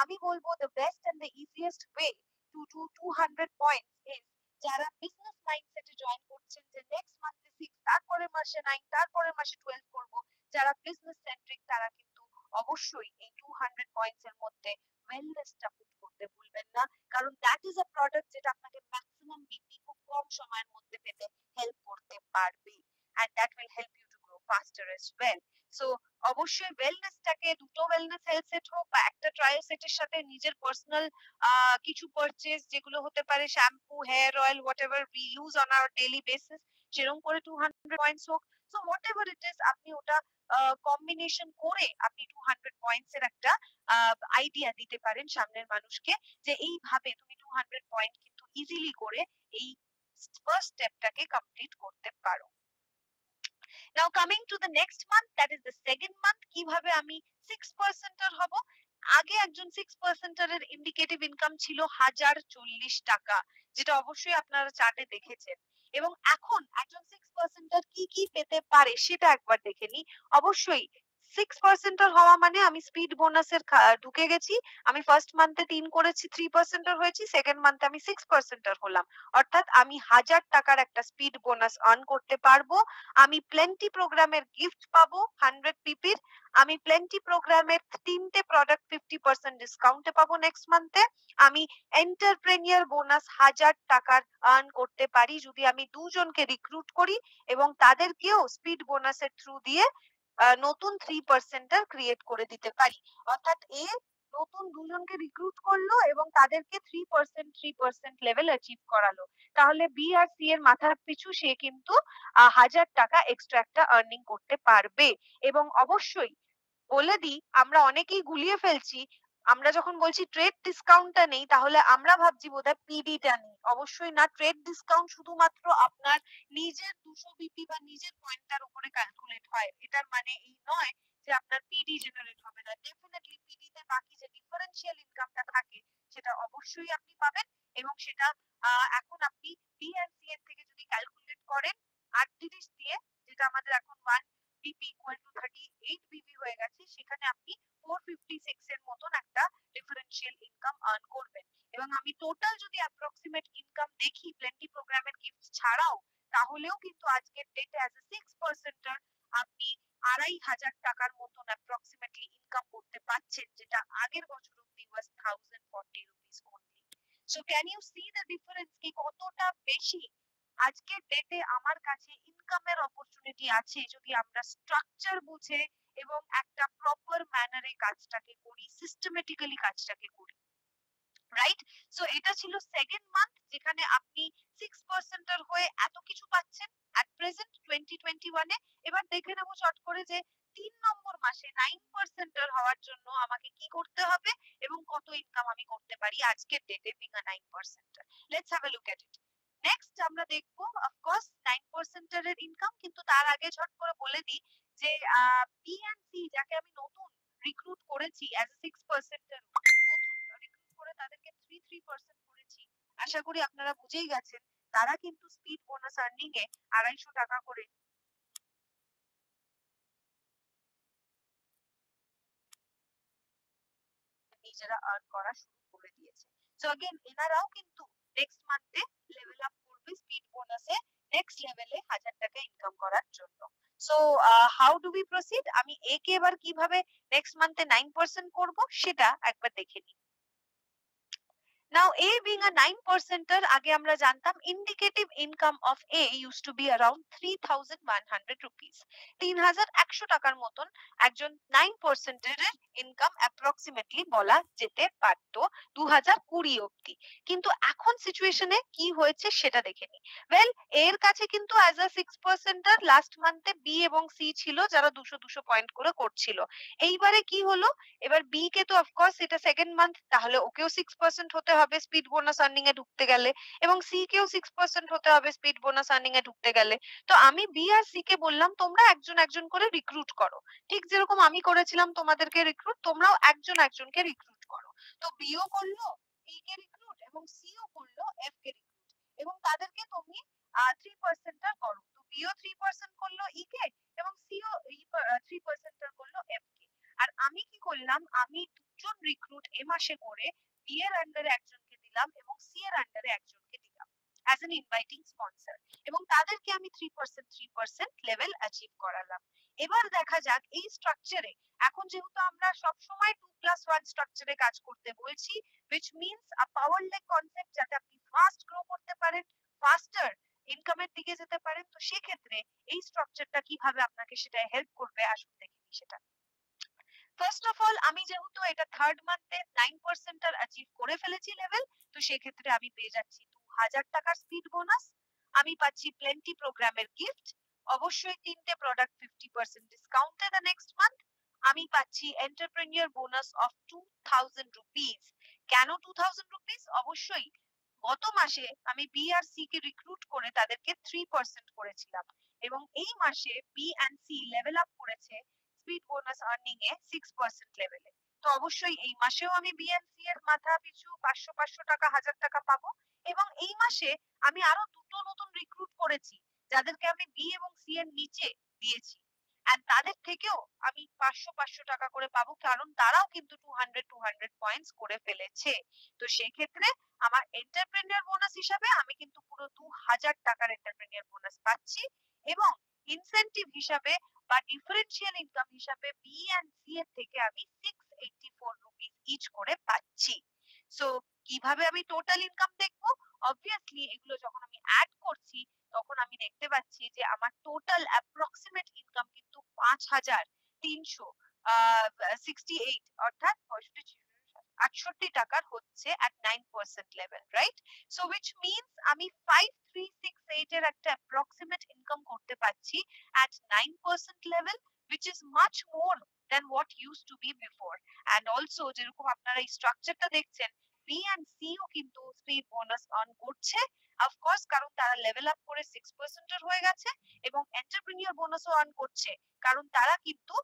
আমি বলবো the best and the easiest way to do 200 points is যারা বিজনেস মাইন্ডসেটে জয়েন করছেন যে নেক্সট মান্থে 6, তারপরে মাসে 9, তারপরে মাসে 12 করব, যারা বিজনেস সেন্ট্রিক তারা কিন্তু অবশ্যই এই 200 পয়েন্টস এর মধ্যে ওয়েলনেসটা পুট করতে ভুলবেন না, কারণ দ্যাট ইজ আ প্রোডাক্ট যেটা আপনাকে ম্যাক্সিমাম বিপি খুব কম সময়ের মধ্যে পেতে হেল্প করতে পারবে, and that will help you to grow faster as well. So অবশ্যই ওয়েলনেসটাকে, দুটো ওয়েলনেস হেলথ সেট হোক বা একটা ট্রায়াল সেটের সাথে নিজের পার্সোনাল কিছু পারচেজ, যেগুলো হতে পারে shampoo, hair oil, whatever we use on our daily basis, সেরকম করে 200 পয়েন্টস হোক। সো হোয়াটএভার ইট ইজ, আপনি ওটা কম্বিনেশন করে আপনি 200 পয়েন্টস এর একটা আইডিয়া দিতে পারেন সামনের মানুষকে, যে এইভাবে তুমি 200 পয়েন্ট কিন্তু ইজিলি করে এই ফার্স্ট স্টেপটাকে কমপ্লিট করতে পারো। Now coming to the next month, that is the second month, কিভাবে আমি 6%er হব? আগে একজন 6%er এর ইন্ডিকেটিভ ইনকাম ছিল 1040 টাকা, যেটা অবশ্যই আপনারা চার্টে দেখেছেন, এবং এখন একজন 6%er কি কি পেতে পারে সেটা একবার দেখে নি। অবশ্যই 6% হওয়া মানে আমি স্পিড বোনাসের ঢুকে গেছি। আমি ফার্স্ট মান্থে 3 করেছি, 3% হয়েছি, সেকেন্ড মান্থে আমি 6% হলাম। অর্থাৎ আমি 1000 টাকার একটা স্পিড বোনাস আর্ন করতে পারবো। আমি প্লেন্টি প্রোগ্রামের গিফট পাবো 100 পিপির। আমি প্লেন্টি প্রোগ্রামের 3টে প্রোডাক্ট 50% ডিসকাউন্টে পাবো নেক্সট মান্থে। আমি এন্টারপ্রেনিউর বোনাস 1000 টাকার আর্ন করতে পারি যদি আমি 2 জনকে রিক্রুট করি এবং তাদেরকেও স্পিড বোনাসের থ্রু দিয়ে নতুন 3% ক্রিয়েট করে দিতে পারি। অর্থাৎ নতুন 2 জনকে রিক্রুট করলো এবং তাদেরকে 3% লেভেল অ্যাচিভ করালো। তাহলে বি আর সি এর মাথার পিছু সে কিন্তু 1000 টাকা এক্সট্রা একটা আর্নিং করতে পারবে। এবং অবশ্যই বলে দিই, আমরা অনেকেই গুলিয়ে ফেলছি। আমরা যখন বলছি ট্রেড ডিসকাউন্টটা নেই, তাহলে আমরা ভাবছি বোধহয় পিডিটা নেই। অবশ্যই না, ট্রেড ডিসকাউন্ট শুধুমাত্র আপনার নিজের 200 বিপি বা নিজের পয়েন্টটার উপরে ক্যালকুলেট হয়। এটার মানে এই নয় যে আপনার পিডি জেনারেট হবে না। ডেফিনেটলি পিডি তে বাকি যে ডিফারেন্সিয়াল ইনকামটা থাকে সেটা অবশ্যই আপনি পাবেন। এবং সেটা এখন আপনি বিএনসি এর থেকে যদি ক্যালকুলেট করেন 38 দিয়ে, যেটা আমাদের এখন 1 বিপি ইকুয়াল টু 38 বিপি হয়ে গেছে, সেখানে আপনি 456 এর মতন একটা ডিফারেন্সিয়াল ইনকাম আর্ন করবেন। এবং আমি টোটাল যদি অ্যাপ্রক্সিমেট ইনকাম দেখি প্লেন্টি প্রোগ্রামের গিফট ছাড়াও, তাহলেও কিন্তু আজকের ডেটে অ্যাজ এ 6% আপনি 2500 টাকার মতন অ্যাপ্রক্সিমেটলি ইনকাম করতে পারছেন, যেটা আগের বছর অব্দি was 1040 rupees only. So can you see the difference কি কতটা বেশি আজকের ডেটে আমার কাছে ইনকামের অপরচুনিটি আছে যদি আমরা স্ট্রাকচার বুঝে এবং একটা প্রপার ম্যানারে কাজটাকে করি, সিস্টেমেটিক্যালি কাজটাকে করি। রাইট? সো এটা ছিল সেকেন্ড মান্থ, যেখানে আপনি 6% এর হয়ে এত কিছু পাচ্ছেন এট প্রেজেন্ট 2021 এ। এবার দেখে নেবো চট করে যে 3 নম্বর মাসে 9% এর হওয়ার জন্য আমাকে কি করতে হবে এবং কত ইনকাম আমি করতে পারি আজকের ডেটে being a 9%। Let's have a look at it. Next আমরা দেখবো অফকোর্স 9% এর ইনকাম, কিন্তু তার আগে ঝট করে বলে দিই যে বিএনসি যাকে আমি নতুন রিক্রুট করেছি অ্যাজ এ 6% এর নতুন রিক্রুট করে তাদেরকে 3% করেছি। আশা করি আপনারা বুঝেই গেছেন তারা কিন্তু স্পিড বোনাস আর্নিং এ 250 টাকা করে নিজেরা আর্ন করা শুরু করে দিয়েছে। সো अगेन এনারাও কিন্তু নেক্সট মান্থে লেভেল আপ করবে স্পিড বোনাসে নেক্সট লেভেলে 1000 টাকা ইনকাম করার জন্য। So how do we proceed? আমি কে এবার কিভাবে নেক্সট মান্থে 9% করব সেটা একবার দেখে নিই। Now, A being a 9%er, আগে আমরা জানতাম indicative income of A used to be around 3100 rupees. 3100 টাকার মতন একজন 9% এর ইনকাম অ্যাপ্রক্সিমেটলি বলা যেতে পারত 2020 অবধি। কিন্তু এখন সিচুয়েশনে কি হয়েছে সেটা দেখে নি। ওয়েল, এর কাছে কিন্তু অ্যাজ আ 6%er লাস্ট মান্থে বি এবং সি ছিল যারা 200 পয়েন্ট করে করছিল। এইবারে কি হলো, এবার বি কে তো অফকোর্স এটা সেকেন্ড মান্থ, তাহলে ওকেও 6% হতে হবে স্পিড বোনাস আর্নিং এ ঢুকতে গেলে, এবং সি কেও 6% হতে হবে স্পিড বোনাস আর্নিং এ ঢুকতে গেলে। তো আমি বি আর সি কে বললাম তোমরা একজন একজন করে রিক্রুট করো, ঠিক যেরকম আমি করেছিলাম তোমাদেরকে রিক্রুট, তোমরাও একজন একজনকে রিক্রুট করো। তো বিও করলো ই কে রিক্রুট এবং সিও করলো এফ কে রিক্রুট, এবং তাদেরকে তুমি 3% করো। তো বিও 3% করলো ই কে এবং সিও 3% করলো এফ কে। আর আমি কি করলাম, আমি 2 জন রিক্রুট এ মাসে করে বি এর আন্ডারে একজনকে দিলাম এবং সি এর আন্ডারে একজনকে দিলাম অ্যাজ এন ইনভাইটিং স্পন্সর, এবং তাদেরকে আমি 3% লেভেল অ্যাচিভ করালাম। এবার দেখা যাক এই স্ট্রাকচারে, এখন যেহেতু আমরা সব সময় 2+1 স্ট্রাকচারে কাজ করতে বলছি, which means a power leg concept, যাতে আপনি ফাস্ট গ্রো করতে পারেন, ফাস্টার ইনকামের দিকে যেতে পারেন। তো সেক্ষেত্রে এই স্ট্রাকচারটা কিভাবে আপনাকে সেটা হেল্প করবে আসুন দেখে নিই সেটা। ফার্স্ট অফ অল, আমি যেহেতু এটা থার্ড মান্থে 9% আর অ্যাচিভ করে ফেলেছি লেভেল, তো সেক্ষেত্রে আমি পেয়ে যাচ্ছি 2000 টাকার স্পিড বোনাস। আমি পাচ্ছি প্লেন্টি প্রোগ্রামের গিফট, অবশ্যই 3টে প্রোডাক্ট 50% ডিসকাউন্টে দ্য নেক্সট মান্থ। আমি পাচ্ছি এন্টারপ্রেনিউর বোনাস অফ 2000 রুপিস। কেন 2000 রুপিস? অবশ্যই গত মাসে আমি বি আর সি কে রিক্রুট করে তাদেরকে 3% করেছিলাম, এবং এই মাসে B and C level up করেছে স্পিড বোনাস আর্নিং এ 6% লেভেলে। তো অবশ্যই এই মাসেও আমি বিএনসি এর মাথা পিছু 500 টাকা 1000 টাকা পাবো। এবং এই মাসে আমি আরো দুটো নতুন রিক্রুট করেছি যাদেরকে আমি বি এবং সি এর নিচে দিয়েছি। and তাদের থেকেও আমি 500 টাকা করে পাবো, কারণ তারাও কিন্তু 200 পয়েন্টস করে ফেলেছে। তো সেক্ষেত্রে আমার এন্টারপ্রেনিউর বোনাস হিসাবে আমি কিন্তু পুরো 2000 টাকার এন্টারপ্রেনিউর বোনাস পাচ্ছি, এবং ইনসেনটিভ হিসাবে বা ডিফারেন্সিয়াল ইনকাম হিসাবে বি এন্ড সি এর থেকে আমি 684 রুপিস ইচ করে পাচ্ছি। সো কিভাবে আমি টোটাল ইনকাম দেখবো? অবভিয়াসলি এগুলো যখন আমি অ্যাড করছি তখন আমি দেখতে পাচ্ছি যে আমার টোটাল অ্যাপ্রক্সিমেট ইনকাম কিন্তু 5368, অর্থাৎ 68 টাকার হচ্ছে at 9% level, right? So which means আমি 5368 এর একটা অ্যাপ্রক্সিমেট ইনকাম করতে পারছি at 9% level, which is much more than what used to be before. And also যেরকম আপনারা এই স্ট্রাকচারটা দেখছেন, বি এন্ড সি ও কিন্তু স্পিড বোনাস আর্ন করছে, অফকোর্স, কারণ তারা লেভেল আপ করে 6% এর হয়ে গেছে, এবং এন্টারপ্রেনিউর বোনাসও আর্ন করছে কারণ তারা কিন্তু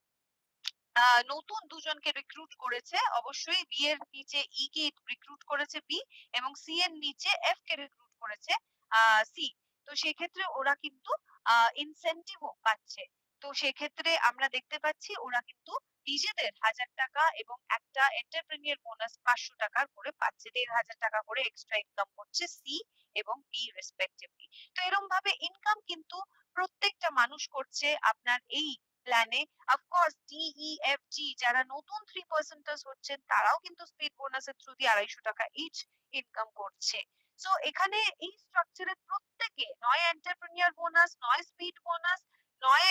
নতুন দুজনকে রিক্রুট করেছে। অবশ্যই বি এর নিচে ই কে রিক্রুট করেছে বি, এবং সি এর নিচে এফ কে রিক্রুট করেছে সি। তো সেক্ষেত্রে ওরা কিন্তু ইনসেনটিভও পাচ্ছে। তো সেক্ষেত্রে আমরা দেখতে পাচ্ছি ওরা কিন্তু নিজেদের 1000 টাকা এবং একটা এন্টারপ্রেনিউর বোনাস 500 টাকার করে পাচ্ছে, 1500 টাকা করে এক্সট্রা ইনকাম করছে সি এবং বি রেসপেক্টিভলি। তো এরকম ভাবে ইনকাম কিন্তু প্রত্যেকটা মানুষ করছে আপনার এই প্ল্যানে। Of course D E F G যারা নতুন 3% হচ্ছেন তারাও কিন্তু স্পিড বোনাসের থ্রু দিয়ে 250 টাকা ইচ ইনকাম করছে। সো এখানে এই স্ট্রাকচারের প্রত্যেকে নয় এন্টারপ্রেনিউর বোনাস, নয় স্পিড বোনাস, নয়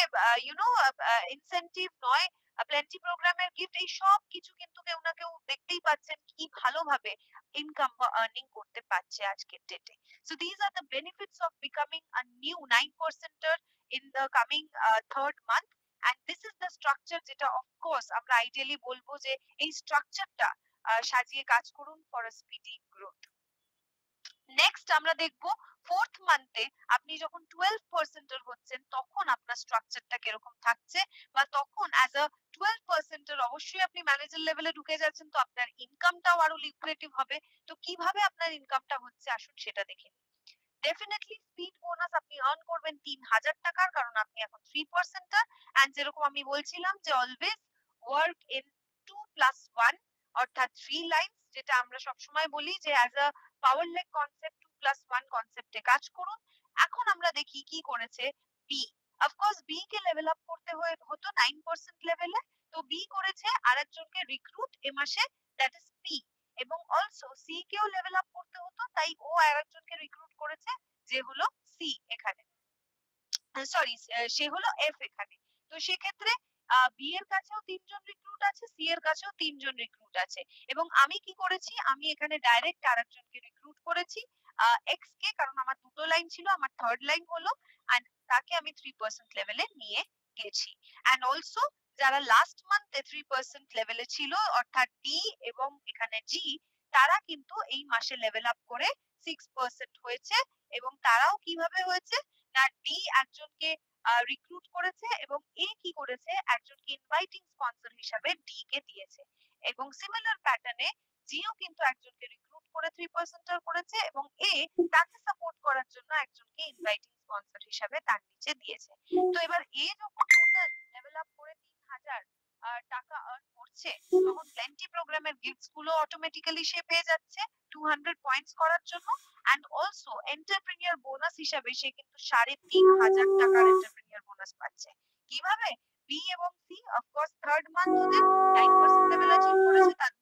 ইনসেনটিভ, নয় প্লেন্টি প্রোগ্রামের গিফট, এই সব কিছু কিন্তু কেউ না কেউ দেখতেই পাচ্ছেন কি ভালোভাবে ইনকাম বা আর্নিং করতে পারছে আজকের ডেটে। So these are the benefits of becoming a new 9%er in the coming third month. And this is the structure যেটা অফকোর্স আমরা আইডিয়ালি বলবো যে এই স্ট্রাকচারটা সাজিয়ে কাজ করুন for a speedy growth. Next আমরা দেখবো ফোর্থ মান্থে আপনি যখন 12% হচ্ছেন তখন আপনার স্ট্রাকচারটা কিরকম থাকছে, বা তখন অ্যাজ আ 12% অবশ্যই আপনি ম্যানেজার লেভেলে ঢুকে যাচ্ছেন, তো আপনার ইনকামটাও আরো লিউক্রেটিভ হবে। তো কিভাবে আপনার ইনকামটা হচ্ছে আসুন সেটা দেখে নিই। ডেফিনেটলি স্পিড বোনাস আপনি আর্ন করবেন 3000 টাকার, কারণ আপনি এখন 3%, এন্ড যেরকম আমি বলছিলাম যে অলওয়েজ ওয়ার্ক ইন 2+1, অর্থাৎ 3 লাইনস, যেটা আমরা সবসময় বলি যে as a power leg concept 2+1 কনসেপ্টে কাজ করুন। এখন আমরা দেখি কি করেছে বি। অফকোর্স বি কে লেভেল আপ করতে হতো 9% লেভেলে, তো বি করেছে আরেকজনকে রিক্রুট এ মাসে, দ্যাট ইজ পি, এবং অলসো সি কেও লেভেল আপ করতে হতো, তাই ও আরেকজনকে রিক্রুট করেছে যে হলো সি এখানে, সরি সে হলো এফ এখানে। তো সেক্ষেত্রে বি এর কাছেও 3 জন রিক্রুট আছে, সি এর কাছেও 3 জন রিক্রুট আছে, এবং আমি কি করেছি, আমি এখানে ডাইরেক্ট আরেকজনকে রিক্রুট করেছি এক্স কে, কারণ আমার দুটো লাইন ছিল, আমার থার্ড লাইন হলো, এন্ড তাকে আমি 3% লেভেলে নিয়ে গেছি। এন্ড অলসো যারা লাস্ট মান্থে 3% লেভেলে ছিল অর্থাৎ ডি এবং এখানে জি, তারা কিন্তু এই মাসে লেভেল আপ করে 6% হয়েছে, এবং তারাও কিভাবে হয়েছে না, ডি একজনকে রিক্রুট করেছে এবং এ কি করেছে একজনকে ইনভাইটিং স্পন্সর হিসাবে ডি কে দিয়েছে, এবং সিমিলার প্যাটার্নে জিও কিন্তু একজনকে রিক্রুট করে 3% করেছে, এবং এ তাকে সাপোর্ট করার জন্য একজনকে ইনভাইটিং স্পন্সর হিসাবে তার নিচে দিয়েছে। তো এবার এ যখন টোটাল লেভেল আপ করে 3000 টাকা আর্ন করছে, তখন প্লেন্টি প্রোগ্রামের গিফটস গুলো অটোমেটিক্যালি সে পেয়ে যাচ্ছে 200 পয়েন্টস করার জন্য, and also এন্টারপ্রেনিউর বোনাস হিসাবে সে কিন্তু 3500 টাকার এন্টারপ্রেনিউর বোনাস পাচ্ছে। কিভাবে? বি এবং সি অফকোর্স থার্ড মান্থ ওদের 9% লেভেল অ্যাচিভ করেছে, তার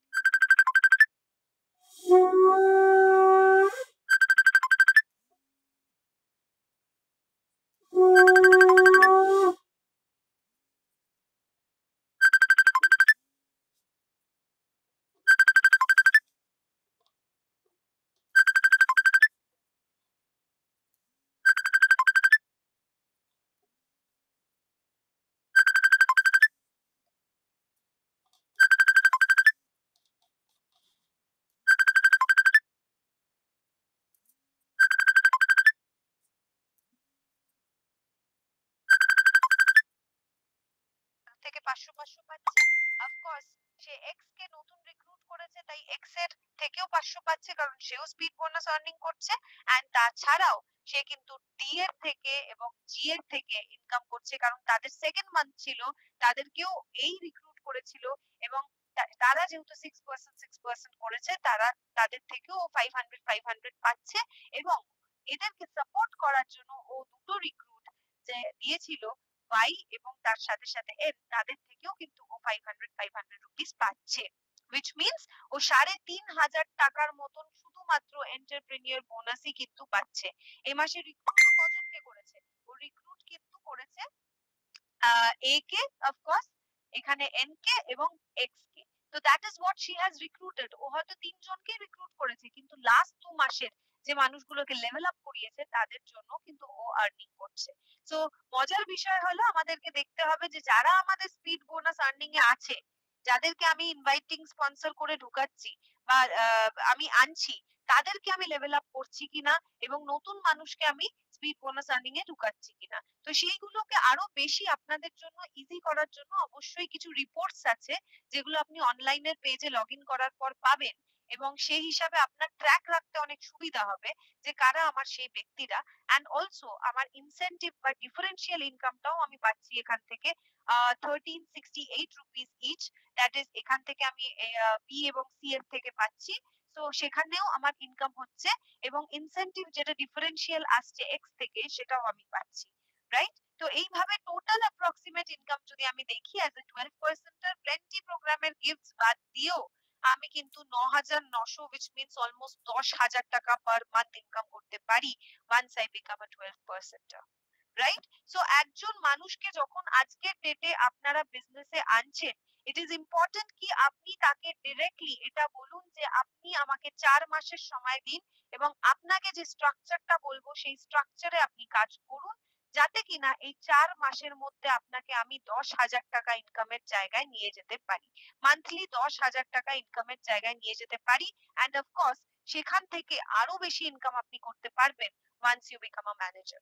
থেকে 500 পাচ্ছে। অফকোর্স সে এক্স কে নতুন রিক্রুট করেছে, তাই এক্স এর থেকেও 500 পাচ্ছে কারণ সেও স্পিড বোনাস আর্নিং করছে, এন্ড তাছাড়াও সে কিন্তু ডি এর থেকে এবং জি এর থেকে ইনকাম করছে কারণ তাদের সেকেন্ড মান্থ ছিল, তাদেরকেও এই রিক্রুট করেছিল এবং তারা যেহেতু 6% করেছে, তাদের থেকেও 500 পাচ্ছে এবং এদেরকে সাপোর্ট করার জন্য ও দুটো রিক্রুট যে দিয়েছিল ওয়াই এবং তার সাথে সাথে এন, তাদের থেকেও কিন্তু ও 500 রুপিস পাচ্ছে, which means ও 3,500 টাকার মতন শুধুমাত্র এন্টারপ্রেনিউর বোনাসই কিন্তু পাচ্ছে। এই মাসে রিক্রুট কজনকে করেছে? ও রিক্রুট কিন্তু করেছে এ কে, অফকোর্স এখানে এন কে এবং এক্স কে। তো that is what she has recruited. ও হয়তো 3 জনকে রিক্রুট করেছে কিন্তু লাস্ট 2 মাসের যে মানুষগুলোকে লেভেল আপ করিয়েছে তাদের জন্য কিন্তু ও আর্নিং করছে। তো মজার বিষয় হলো আমাদেরকে দেখতে হবে যে যারা আমাদের স্পিড বোনাস আর্নিং এ আছে, যাদেরকে আমি ইনভাইটিং স্পন্সর করে ঢুকাচ্ছি বা আমি আনছি, তাদেরকে আমি লেভেল আপ করছি কিনা এবং নতুন মানুষকে আমি স্পিড বোনাস আর্নিং এ ঢুকাচ্ছি কিনা। তো সেইগুলোকে আরো বেশি আপনাদের জন্য ইজি করার জন্য অবশ্যই কিছু রিপোর্টস আছে যেগুলো আপনি অনলাইনের পেজে লগ ইন করার পর পাবেন এবং সেই হিসাবে আপনার ট্র্যাক রাখতে অনেক সুবিধা হবে যে কারা আমার সেই ব্যক্তিরা। অ্যান্ড অলসো আমার ইনসেন্টিভ বা ডিফারেন্সিয়াল ইনকামটাও আমি পাচ্ছি এখান থেকে 1368 রুপিস ইচ, দ্যাট ইজ এখান থেকে আমি বি এবং সি এর থেকে পাচ্ছি। তো সেখানেও আমার ইনকাম হচ্ছে এবং ইনসেন্টিভ যেটা ডিফারেন্সিয়াল আসছে এক্স থেকে সেটাও আমি পাচ্ছি, রাইট? তো এইভাবে টোটাল অ্যাপ্রক্সিমেট ইনকাম যদি আমি দেখি অ্যাজ এ 12% প্লেন্টি প্রোগ্রামের গিফটস বাদ দিয়েও আমি কিন্তু 9,900 which means almost 10,000 টাকা পার মান্থ ইনকাম করতে পারি once I become a 12%, right? So একজন মানুষকে যখন আজকের ডেটে আপনারা বিজনেসে আনছেন, ইট ইজ ইম্পর্টেন্ট কি আপনি তাকে ডিরেক্টলি এটা বলুন যে আপনি আমাকে 4 মাসের সময় দিন এবং আপনাকে যে স্ট্রাকচারটা বলবো সেই স্ট্রাকচারে আপনি কাজ করুন, যাতে কিনা এই 4 মাসের মধ্যে আপনাকে আমি 10,000 টাকা ইনকামের জায়গায় নিয়ে যেতে পারি, মান্থলি 10,000 টাকা ইনকামের জায়গায় নিয়ে যেতে পারি। অ্যান্ড অফকোর্স সেখান থেকে আরো বেশি ইনকাম আপনি করতে পারবেন once you become a manager,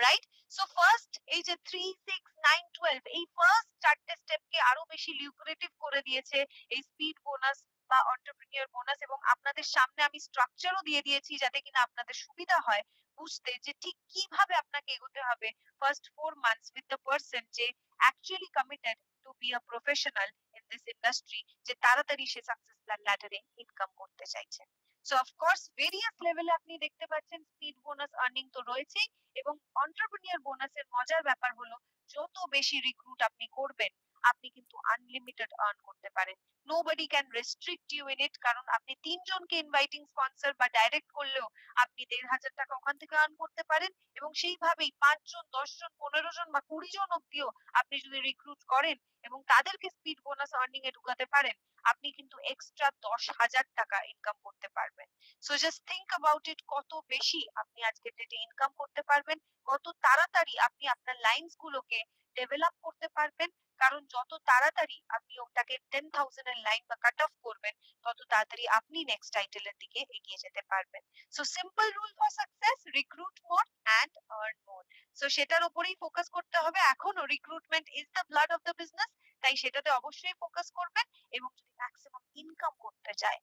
right? So first এই যে 3, 6, 9, 12 এই ফার্স্ট 4টে স্টেপকে আরো বেশি লিউক্রেটিভ করে দিয়েছে এই স্পিড বোনাস বা এন্টারপ্রেনিউর বোনাস, এবং আপনাদের সামনে আমি স্ট্রাকচারও দিয়ে দিয়েছি যাতে কিনা আপনাদের সুবিধা হয় বুঝতে যে ঠিক কিভাবে আপনাকে এগোতে হবে first 4 months with the person যে actually committed to be a professional in this industry, যে তাড়াতাড়ি সে সাকসেস প্ল্যান ল্যাডারে ইনকাম করতে চাইছে। সো অফকোর্স ভেরিয়াস লেভেলে আপনি দেখতে পাচ্ছেন স্পিড বোনাস আর্নিং তো রয়েছেই, এবং এন্টারপ্রেনিউর বোনাসের মজার ব্যাপার হলো যত বেশি রিক্রুট আপনি করবেন আপনি কিন্তু আনলিমিটেড আর্ন করতে পারেন। Nobody can restrict you in it, কারণ আপনি 3 জনকে ইনভাইটিং স্পন্সর বা ডাইরেক্ট করলেও আপনি 1,500 টাকা ওখান থেকে আর্ন করতে পারেন এবং সেইভাবেই 5 জন, 10 জন, 15 জন বা 20 জন অব্দিও আপনি যদি রিক্রুট করেন এবং তাদেরকে স্পিড বোনাস আর্নিং এ ঢুকাতে পারেন, আপনি কিন্তু এক্সট্রা 10,000 টাকা ইনকাম করতে পারবেন। So just think about it, কত বেশি আপনি আজকের ডেটে ইনকাম করতে পারবেন, কত তাড়াতাড়ি আপনি আপনার লাইনস গুলোকে ডেভেলপ করতে পারবেন, কারণ যত তাড়াতাড়ি আপনি ওটাকে 10,000 এর লাইন বা কাট অফ করবেন তত তাড়াতাড়ি আপনি নেক্সট টাইটেলের দিকে এগিয়ে যেতে পারবেন। So simple rule for success, recruit more and earn more. So সেটার উপরেই ফোকাস করতে হবে। এখনো recruitment is the blood of the business, তাই সেটাতে অবশ্যই ফোকাস করবেন এবং যদি ম্যাক্সিমাম ইনকাম করতে চায়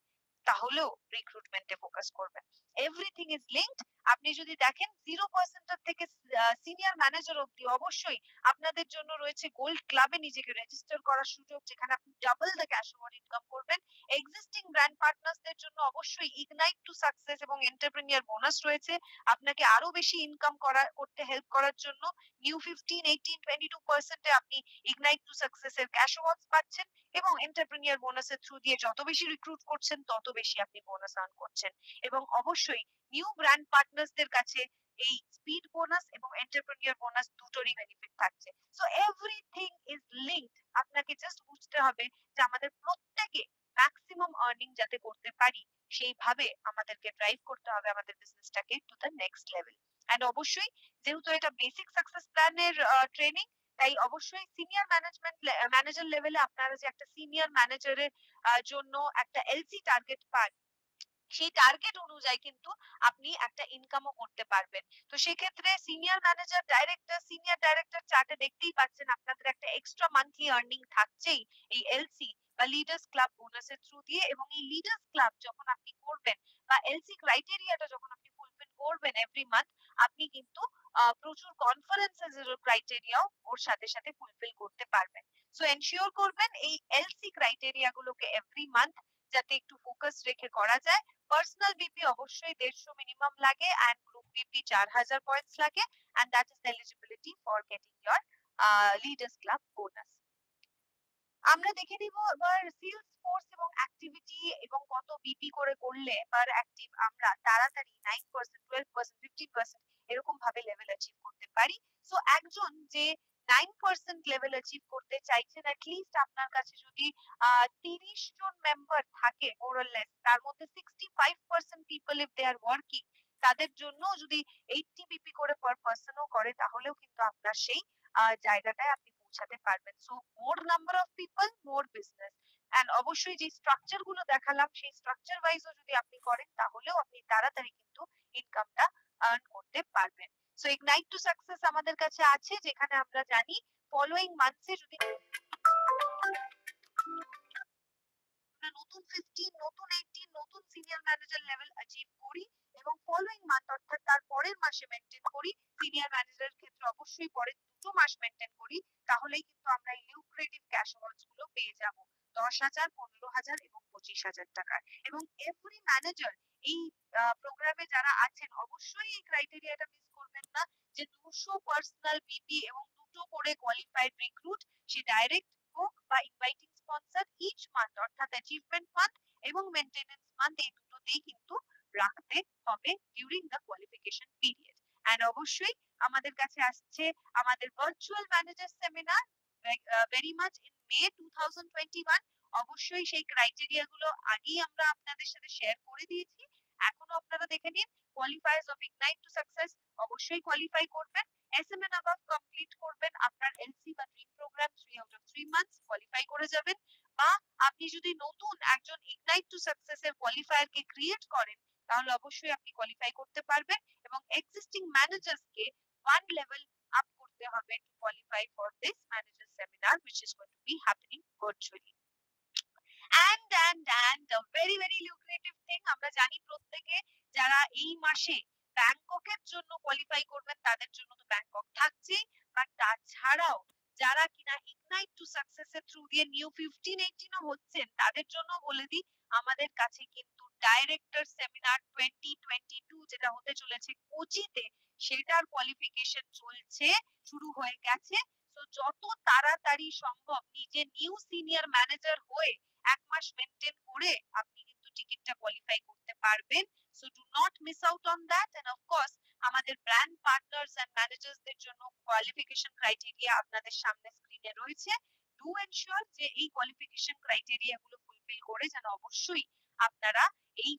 তাহলেও রিক্রুটমেন্টে ফোকাস করবেন। Everything is linked. আপনি যদি দেখেন 0% থেকে সিনিয়র ম্যানেজার অব্দি অবশ্যই আপনাদের জন্য রয়েছে গোল্ড ক্লাবে নিজেকে রেজিস্টার করার সুযোগ, যেখানে আপনি double the cash award income করবেন। এক্সিস্টিং ব্র্যান্ড পার্টনার্সদের জন্য অবশ্যই ইগনাইট টু সাকসেস এবং এন্টারপ্রেনিউর বোনাস রয়েছে আপনাকে আরো বেশি ইনকাম করতে হেল্প করার জন্য। নিউ 15, 18, 22% এ আপনি ইগনাইট টু সাকসেস এর ক্যাশ অ্যাওয়ার্ডস পাচ্ছেন এবং এন্টারপ্রেনিউর বোনাসের থ্রু দিয়ে যত বেশি রিক্রুট করছেন তত বেশি আপনি বোনাস আর্ন করছেন। এবং অবশ্যই নিউ ব্র্যান্ড পার্টনার্সদের কাছে এই স্পিড বোনাস এবং এন্টারপ্রেনিউর বোনাস দুটোরই বেনিফিট থাকছে। So everything is linked. আপনাকে জাস্ট বুঝতে হবে যে আমাদের প্রত্যেকে ম্যাক্সিমাম আর্নিং যাতে করতে পারি সেইভাবে আমাদেরকে ড্রাইভ করতে হবে আমাদের বিজনেসটাকে to the next level. And অবশ্যই যেহেতু এটা বেসিক সাকসেস প্ল্যানের ট্রেনিং, তাই অবশ্যই সিনিয়র ম্যানেজার লেভেলে আপনারা যে একটা সিনিয়র ম্যানেজারের জন্য একটা এলসি টার্গেট পান, সেই টার্গেট অনুযায়ী কিন্তু আপনি একটা ইনকামও করতে পারবেন। তো সেক্ষেত্রে senior manager, director, senior director চার্টে দেখতেই পাচ্ছেন আপনাদের একটা এক্সট্রা মান্থলি আর্নিং থাকছেই এই এলসি বা লিডার্স ক্লাব বোনাসের থ্রু দিয়ে। এবং এই লিডার্স ক্লাব যখন আপনি করবেন বা এলসি ক্রাইটেরিয়াটা যখন আপনি ফুলফিল করবেন এভরি মান্থ, আপনি কিন্তু প্রচুর কনফারেন্সেস এর ক্রাইটেরিয়াও ওর সাথে সাথে ফুলফিল করতে পারবেন। সো এনশিওর করবেন এই এলসি ক্রাইটেরিয়া গুলোকে এভরি মান্থ যাতে একটু ফোকাস রেখে করা যায়। পার্সোনাল বিপি অবশ্যই 150 মিনিমাম লাগে and গ্রুপ বিপি 4000 পয়েন্টস লাগে, and that is the eligibility for getting your leaders club bonus. আমরা দেখে নিব এবার সেলস ফোর্স এবং অ্যাক্টিভিটি এবং কত বিপি করে করলে পার অ্যাক্টিভ আমরা তাড়াতাড়ি 9%, 12%, 15% এরকম ভাবে লেভেল অ্যাচিভ করতে পারি। সো একজন যে 9% লেভেল অ্যাচিভ করতে চাইছেন, at least আপনার কাছে যদি 30 জন মেম্বার থাকে more or less, তার মধ্যে 65% people if they are working, তাদের জন্য যদি 80 বিপি করে পার পারসনও করে তাহলেও কিন্তু আপনার সেই জায়গাটায় আপনি পৌঁছাতে পারবেন। So more number of people more business. And অবশ্যই যে স্ট্রাকচার গুলো দেখালাম সেই স্ট্রাকচার ওয়াইজও যদি আপনি করেন তাহলেও আপনি তাড়াতাড়ি কিন্তু ইনকামটা আর্ন করতে পারবেন। সো ইগনাইট টু সাকসেস আমাদের কাছে আছে, যেখানে আমরা জানি ফলোইং মান্থসে যদি আমরা নতুন 15, নতুন 18, নতুন সিনিয়র ম্যানেজার লেভেল অ্যাচিভ করি এবং ফলোইং মান্থ অর্থাৎ তার পরের মাসে মেইনটেইন করি, সিনিয়র ম্যানেজারের ক্ষেত্রে অবশ্যই পরের দুটো মাস মেইনটেইন করি, তাহলেই কিন্তু আমরা এই লিউক্রেটিভ ক্যাশ অ্যাওয়ার্ডস গুলো পেয়ে যাব 10,000, 15,000 এবং 25,000 টাকার। এবং এভরি ম্যানেজার এই প্রোগ্রামে যারা আছেন অবশ্যই এই ক্রাইটেরিয়াটা মিস করবেন না যে 200 পার্সোনাল বিপি এবং দুটো করে কোয়ালিফাইড রিক্রুট, সে ডাইরেক্ট হোক বা ইনভাইটিং স্পন্সর, ইচ মান্থ অর্থাৎ অ্যাচিভমেন্ট মান্থ এবং মেইনটেনেন্স মান্থ এই দুটোতেই কিন্তু রাখতে হবে during the qualification period. And অবশ্যই আমাদের কাছে আসছে আমাদের virtual manager seminar very much in May 2021। অবশ্যই সেই ক্রাইটেরিয়া গুলো আগেই আমরা আপনাদের সাথে শেয়ার করে দিয়েছি, এখনো আপনারা দেখে নিন। Qualifiers of ignite to success অবশ্যই কোয়ালিফাই করবেন, এসএমএন অ্যাবাভ কমপ্লিট করবেন, আপনার এলসি বা dream program 3 out of 3 months qualify করে যাবেন। বা আপনি যদি নতুন একজন ইগনাইট টু সাকসেস এর কোয়ালিফায়ার কে ক্রিয়েট করেন তাহলে অবশ্যই আপনি কোয়ালিফাই করতে পারবেন এবং এক্সিস্টিং ম্যানেজার্স কে ওয়ান লেভেল আপ করতে হবে to qualify for this manager seminar which is going to be happening virtually. And a very very lucrative thing, আমরা জানি প্রত্যেকে যারা এই মাসে ব্যাংককের জন্য কোয়ালিফাই করবেন তাদের জন্য তো ব্যাংকক থাকছেই, বাট তাছাড়াও যারা কিনা ইগনাইট টু সাকসেস এর থ্রু দিয়ে নিউ 15, 18 ও হচ্ছেন তাদের জন্য বলে দিই আমাদের কাছে কিন্তু ডাইরেক্টর সেমিনার 2022 যেটা হতে চলেছে কোচিতে, সেটার কোয়ালিফিকেশন চলছে, শুরু হয়ে গেছে। তো যত তাড়াতাড়ি সম্ভব নিজে নিউ সিনিয়র ম্যানেজার হয়ে এক মাস মেইনটেইন করে আপনি কিন্তু টিকিটটা কোয়ালিফাই করতে পারবেন। So do not miss out on that. And of course আমাদের ব্র্যান্ড পার্টনার্স এন্ড ম্যানেজার্স দের জন্য কোয়ালিফিকেশন ক্রাইটেরিয়া আপনাদের সামনে স্ক্রিনে রয়েছে। ডু এনশিওর যে এই কোয়ালিফিকেশন ক্রাইটেরিয়া গুলো ফুলফিল করে যেন অবশ্যই আপনারা এই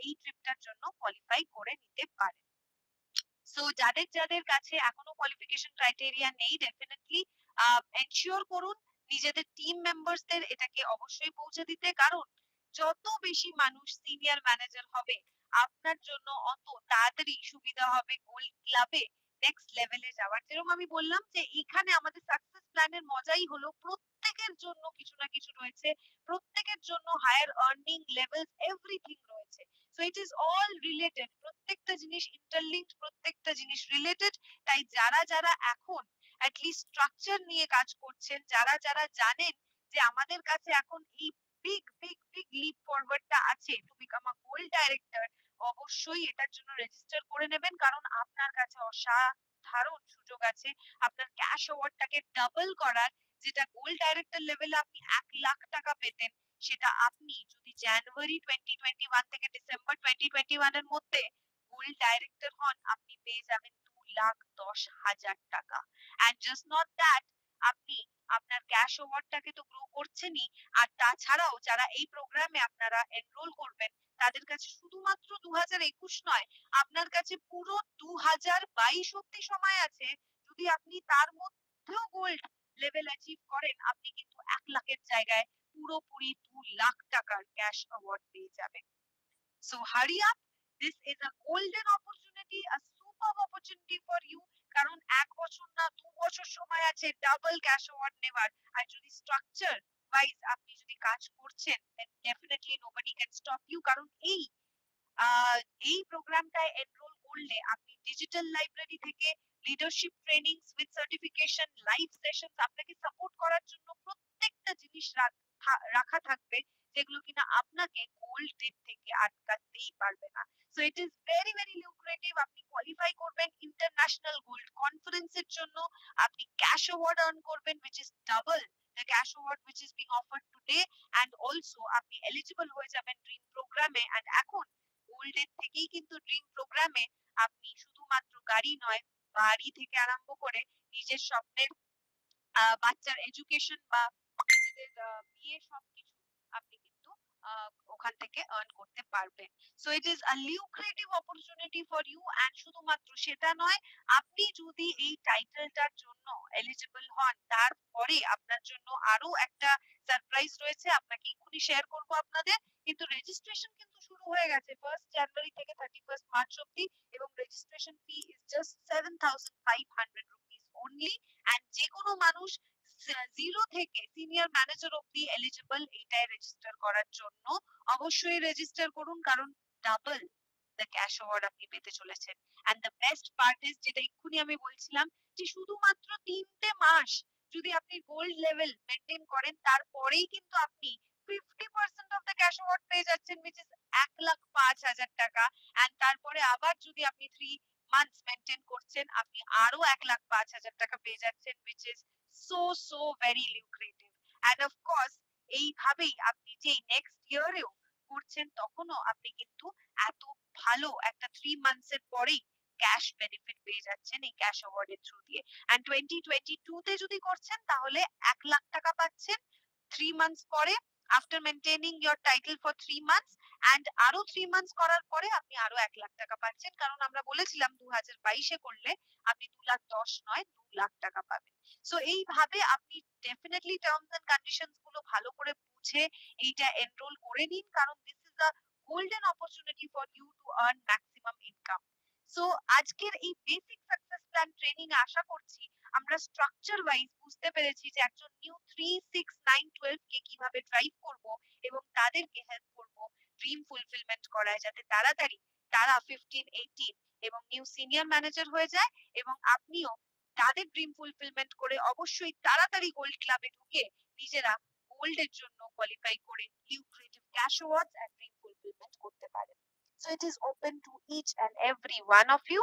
এই ট্রিপটার জন্য কোয়ালিফাই করে নিতে পারেন। সো যাদের যাদের কাছে এখনো কোয়ালিফিকেশন ক্রাইটেরিয়া নেই, ডেফিনেটলি এনশিওর করুন নিজেদের টিম মেম্বারসদের এটাকে অবশ্যই পৌঁছে দিতে, কারণ যত বেশি মানুষ সিনিয়র ম্যানেজার হবে আপনার জন্য অত তাড়াতাড়ি সুবিধা হবে গোল্ড ক্লাবে নেক্সট লেভেলে যাওয়ার। যেরকম আমি বললাম যে এখানে আমাদের সাকসেস প্ল্যানের মজাই হলো প্রত্যেকের জন্য কিছু না কিছু রয়েছে, প্রত্যেকের জন্য হায়ার আর্নিং লেভেলস এভরিথিং রয়েছে। So it is all related, প্রত্যেকটা জিনিস ইন্টারলিঙ্কড, প্রত্যেকটা জিনিস রিলেটেড। তাই যারা যারা এখন অ্যাটলিস্ট স্ট্রাকচার নিয়ে কাজ করছেন, যারা যারা জানেন যে আমাদের কাছে এখন এই বিগ বিগ বিগ লিপ ফরওয়ার্ডটা আছে to become a gold director, অবশ্যই এটার জন্য রেজিস্টার করে নেবেন, কারণ আপনার কাছে অসাধারণ সুযোগ আছে আপনার ক্যাশ অ্যাওয়ার্ডটাকে ডাবল করার। যেটা গোল্ড ডাইরেক্টর লেভেলে আপনি 1 লাখ টাকা পেতেন, সেটা আপনি যদি জানুয়ারি 2021 থেকে ডিসেম্বর 2021 এর মধ্যে গোল্ড ডাইরেক্টর হন আপনি পেয়ে যাবেন 2,10,000 টাকা। এন্ড জাস্ট নট দ্যাট, আপনি আপনার ক্যাশ ওভারটাকে তো গ্রো করছেনই, আর তাছাড়াও যারা এই প্রোগ্রামে আপনারা এনরোল করবেন তাদের কাছে শুধুমাত্র 2021 নয়, আপনার কাছে পুরো 2022 অব্দি সময় আছে। যদি আপনি তার মধ্যেও গোল্ড লেভেল অ্যাচিভ করেন আপনি কিন্তু 1 লাখের জায়গায় পুরোপুরি 2 লাখ টাকার ক্যাশ অ্যাওয়ার্ড পেয়ে যাবেন। So hurry up. This is a golden opportunity, a superb opportunity for you. কারণ 1 বছর না 2 বছর সময় আছে ডাবল ক্যাশ অ্যাওয়ার্ড নেবার। আর যদি স্ট্রাকচার ওয়াইজ আপনি যদি কাজ করছেন, then definitely nobody can stop you. কারণ আহ এই প্রোগ্রামটায় এনরোল করলে আপনি ডিজিটাল লাইব্রেরি থেকে leadership training with certification, live session, আপনাকে সাপোর্ট করার জন্য প্রত্যেকটা জিনিস রাখা থাকবে, যেগুলো কিনা আপনাকে গোল্ড ডেট থেকে আটকাতেই পারবে না। So it is very very lucrative. আপনি কোয়ালিফাই করবেন ইন্টারন্যাশনাল গোল্ড কনফারেন্সের জন্য, আপনি ক্যাশ অ্যাওয়ার্ড আর্ন করবেন which is double the cash award which is being offered today, and also আপনি এলিজিবল হয়ে যাবেন ড্রিম প্রোগ্রামে। এন্ড এখন গোল্ডের থেকেই কিন্তু ড্রিম প্রোগ্রামে আপনি শুধুমাত্র গাড়ি নয়, বাড়ি থেকে আরম্ভ করে নিজের স্বপ্নের বাচ্চার এডুকেশন বা নিজেদের বিয়ে সবকিছু আপনি কিন্তু ওখান থেকে আর্ন করতে পারবেন। So it is a lucrative opportunity for you. And শুধুমাত্র সেটা নয়, আপনি যদি এই টাইটেলটার জন্য এলিজিবল হন, তারপরে আপনার জন্য আরো একটা সারপ্রাইজ রয়েছে, আপনাকে এক্ষুনি শেয়ার করব আপনাদের। কিন্তু রেজিস্ট্রেশন কিন্তু শুরু হয়ে গেছে 1st জানুয়ারি থেকে 31st মার্চ অবধি, এবং registration fee is just 7,500 rupees only. And যে কোনো মানুষ 0 থেকে সিনিয়র ম্যানেজার অবধি এলিজিবল এইটায় রেজিস্টার করার জন্য। অবশ্যই রেজিস্টার করুন, কারণ ডাবল দ্য ক্যাশ অ্যাওয়ার্ড আপনি পেতে চলেছেন। And the best part is, যেটা এক্ষুনি আমি বলছিলাম, যে শুধুমাত্র 3টে মাস যদি আপনি গোল্ড লেভেল মেনটেন করেন, তারপরেই কিন্তু আপনি 50% অফ দ্য ক্যাশ অ্যাওয়ার্ড পেয়ে যাচ্ছেন, which is 1,05,000 টাকা। এন্ড তারপরে আবার যদি আপনি 3 মান্থস মেনটেন করছেন, আপনি আরো 1,05,000 টাকা পেয়ে যাচ্ছেন, which is so very lucrative. And of course এইভাবেই আপনি যে নেক্সট ইয়ারেও করছেন, তখনও আপনি কিন্তু এত ভালো একটা 3 মান্থস এর পরেই ক্যাশ বেনিফিট পেয়ে যাচ্ছেন এই ক্যাশ অ্যাওয়ার্ডের থ্রু দিয়ে। এন্ড 2022 তে যদি করছেন, তাহলে 1,00,000 টাকা পাচ্ছেন 3 মান্থস পরে, after maintaining your title for 3 months. And আরো 3 মান্থস করার পরে আপনি আরো 1,00,000 টাকা পাচ্ছেন, কারণ আমরা বলেছিলাম 2022 এ করলে আপনি 2,10,000 নয় 2,00,000 টাকা পাবেন। সো এইভাবে আপনি ডেফিনেটলি টার্মস এন্ড কন্ডিশনস গুলো ভালো করে বুঝে এইটা এনরোল করে নিন, কারণ this is a golden opportunity for you to earn maximum income. So আজকের এই বেসিক সাকসেস প্ল্যান ট্রেনিং আশা করছি আমরা স্ট্রাকচার ওয়াইজ বুঝতে পেরেছি যে একজন নিউ 3, 6, 9, 12 কে কিভাবে ড্রাইভ করব এবং তাদেরকে হেল্প করব ড্রিম ফুলফিলমেন্ট করায়, যাতে তাড়াতাড়ি তারা 15, 18 এবং নিউ সিনিয়র ম্যানেজার হয়ে যায়, এবং আপনিও তাদের ড্রিম ফুলফিলমেন্ট করে অবশ্যই তাড়াতাড়ি গোল্ড ক্লাবে ঢুকে নিজেরা গোল্ডের জন্য কোয়ালিফাই করে lucrative cash awards and dream fulfilment করতে পারেন। So it is open to each and every one of you.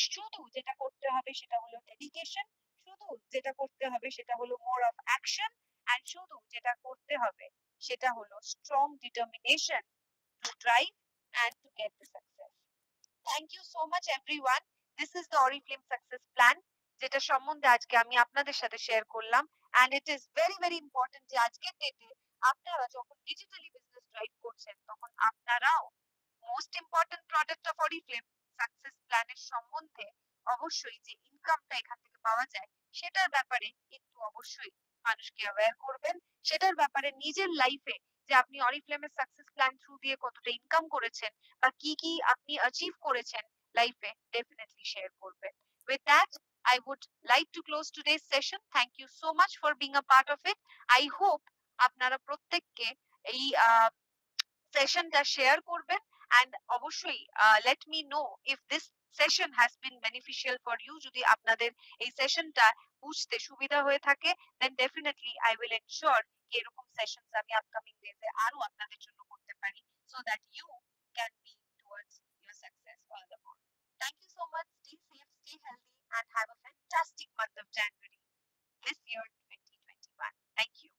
শুধু যেটা করতে হবে সেটা হলো ডেডিকেশন, শুধু যেটা করতে হবে সেটা হলো মোর অফ অ্যাকশন, এন্ড শুধু যেটা করতে হবে সেটা হলো strong determination to drive and to get the success. Thank you so much everyone. This is the Oriflame success plan, যেটা সম্বন্ধে আজকে আমি আপনাদের সাথে শেয়ার করলাম। And it is very very important যে আজকের ডেটে আপনারা যখন ডিজিটালি বিজনেস ড্রাইভ করছেন, তখন আপনারাও most important product of Oriflame success প্ল্যানের সম্বন্ধে অবশ্যই যে ইনকামটা এখান থেকে পাওয়া যায় সেটার ব্যাপারে কিন্তু অবশ্যই মানুষকে অ্যাওয়্যার করবেন। সেটার ব্যাপারে নিজের লাইফে যে আপনি অরিফ্লেমের সাকসেস প্ল্যান থ্রু দিয়ে কতটা ইনকাম করেছেন বা কি কি আপনি অ্যাচিভ করেছেন লাইফে, ডেফিনেটলি শেয়ার করবেন। With that, I would like to close today's session. Thank you so much for being a part of it. I hope আপনারা প্রত্যেককে এই সেশনটা শেয়ার করবেন, and অবশ্যই let me know if this session has been beneficial for you. যদি আপনাদের এই সেশনটা বুঝতে সুবিধা হয়ে থাকে, then definitely I will ensure এরকম সেশনস আমি আপকামিং ডেজে আরো আপনাদের জন্য করতে পারি, so that you can be towards your success all the more. Thank you so much. Stay safe, stay healthy, and have a fantastic month of January this year 2021. Thank you.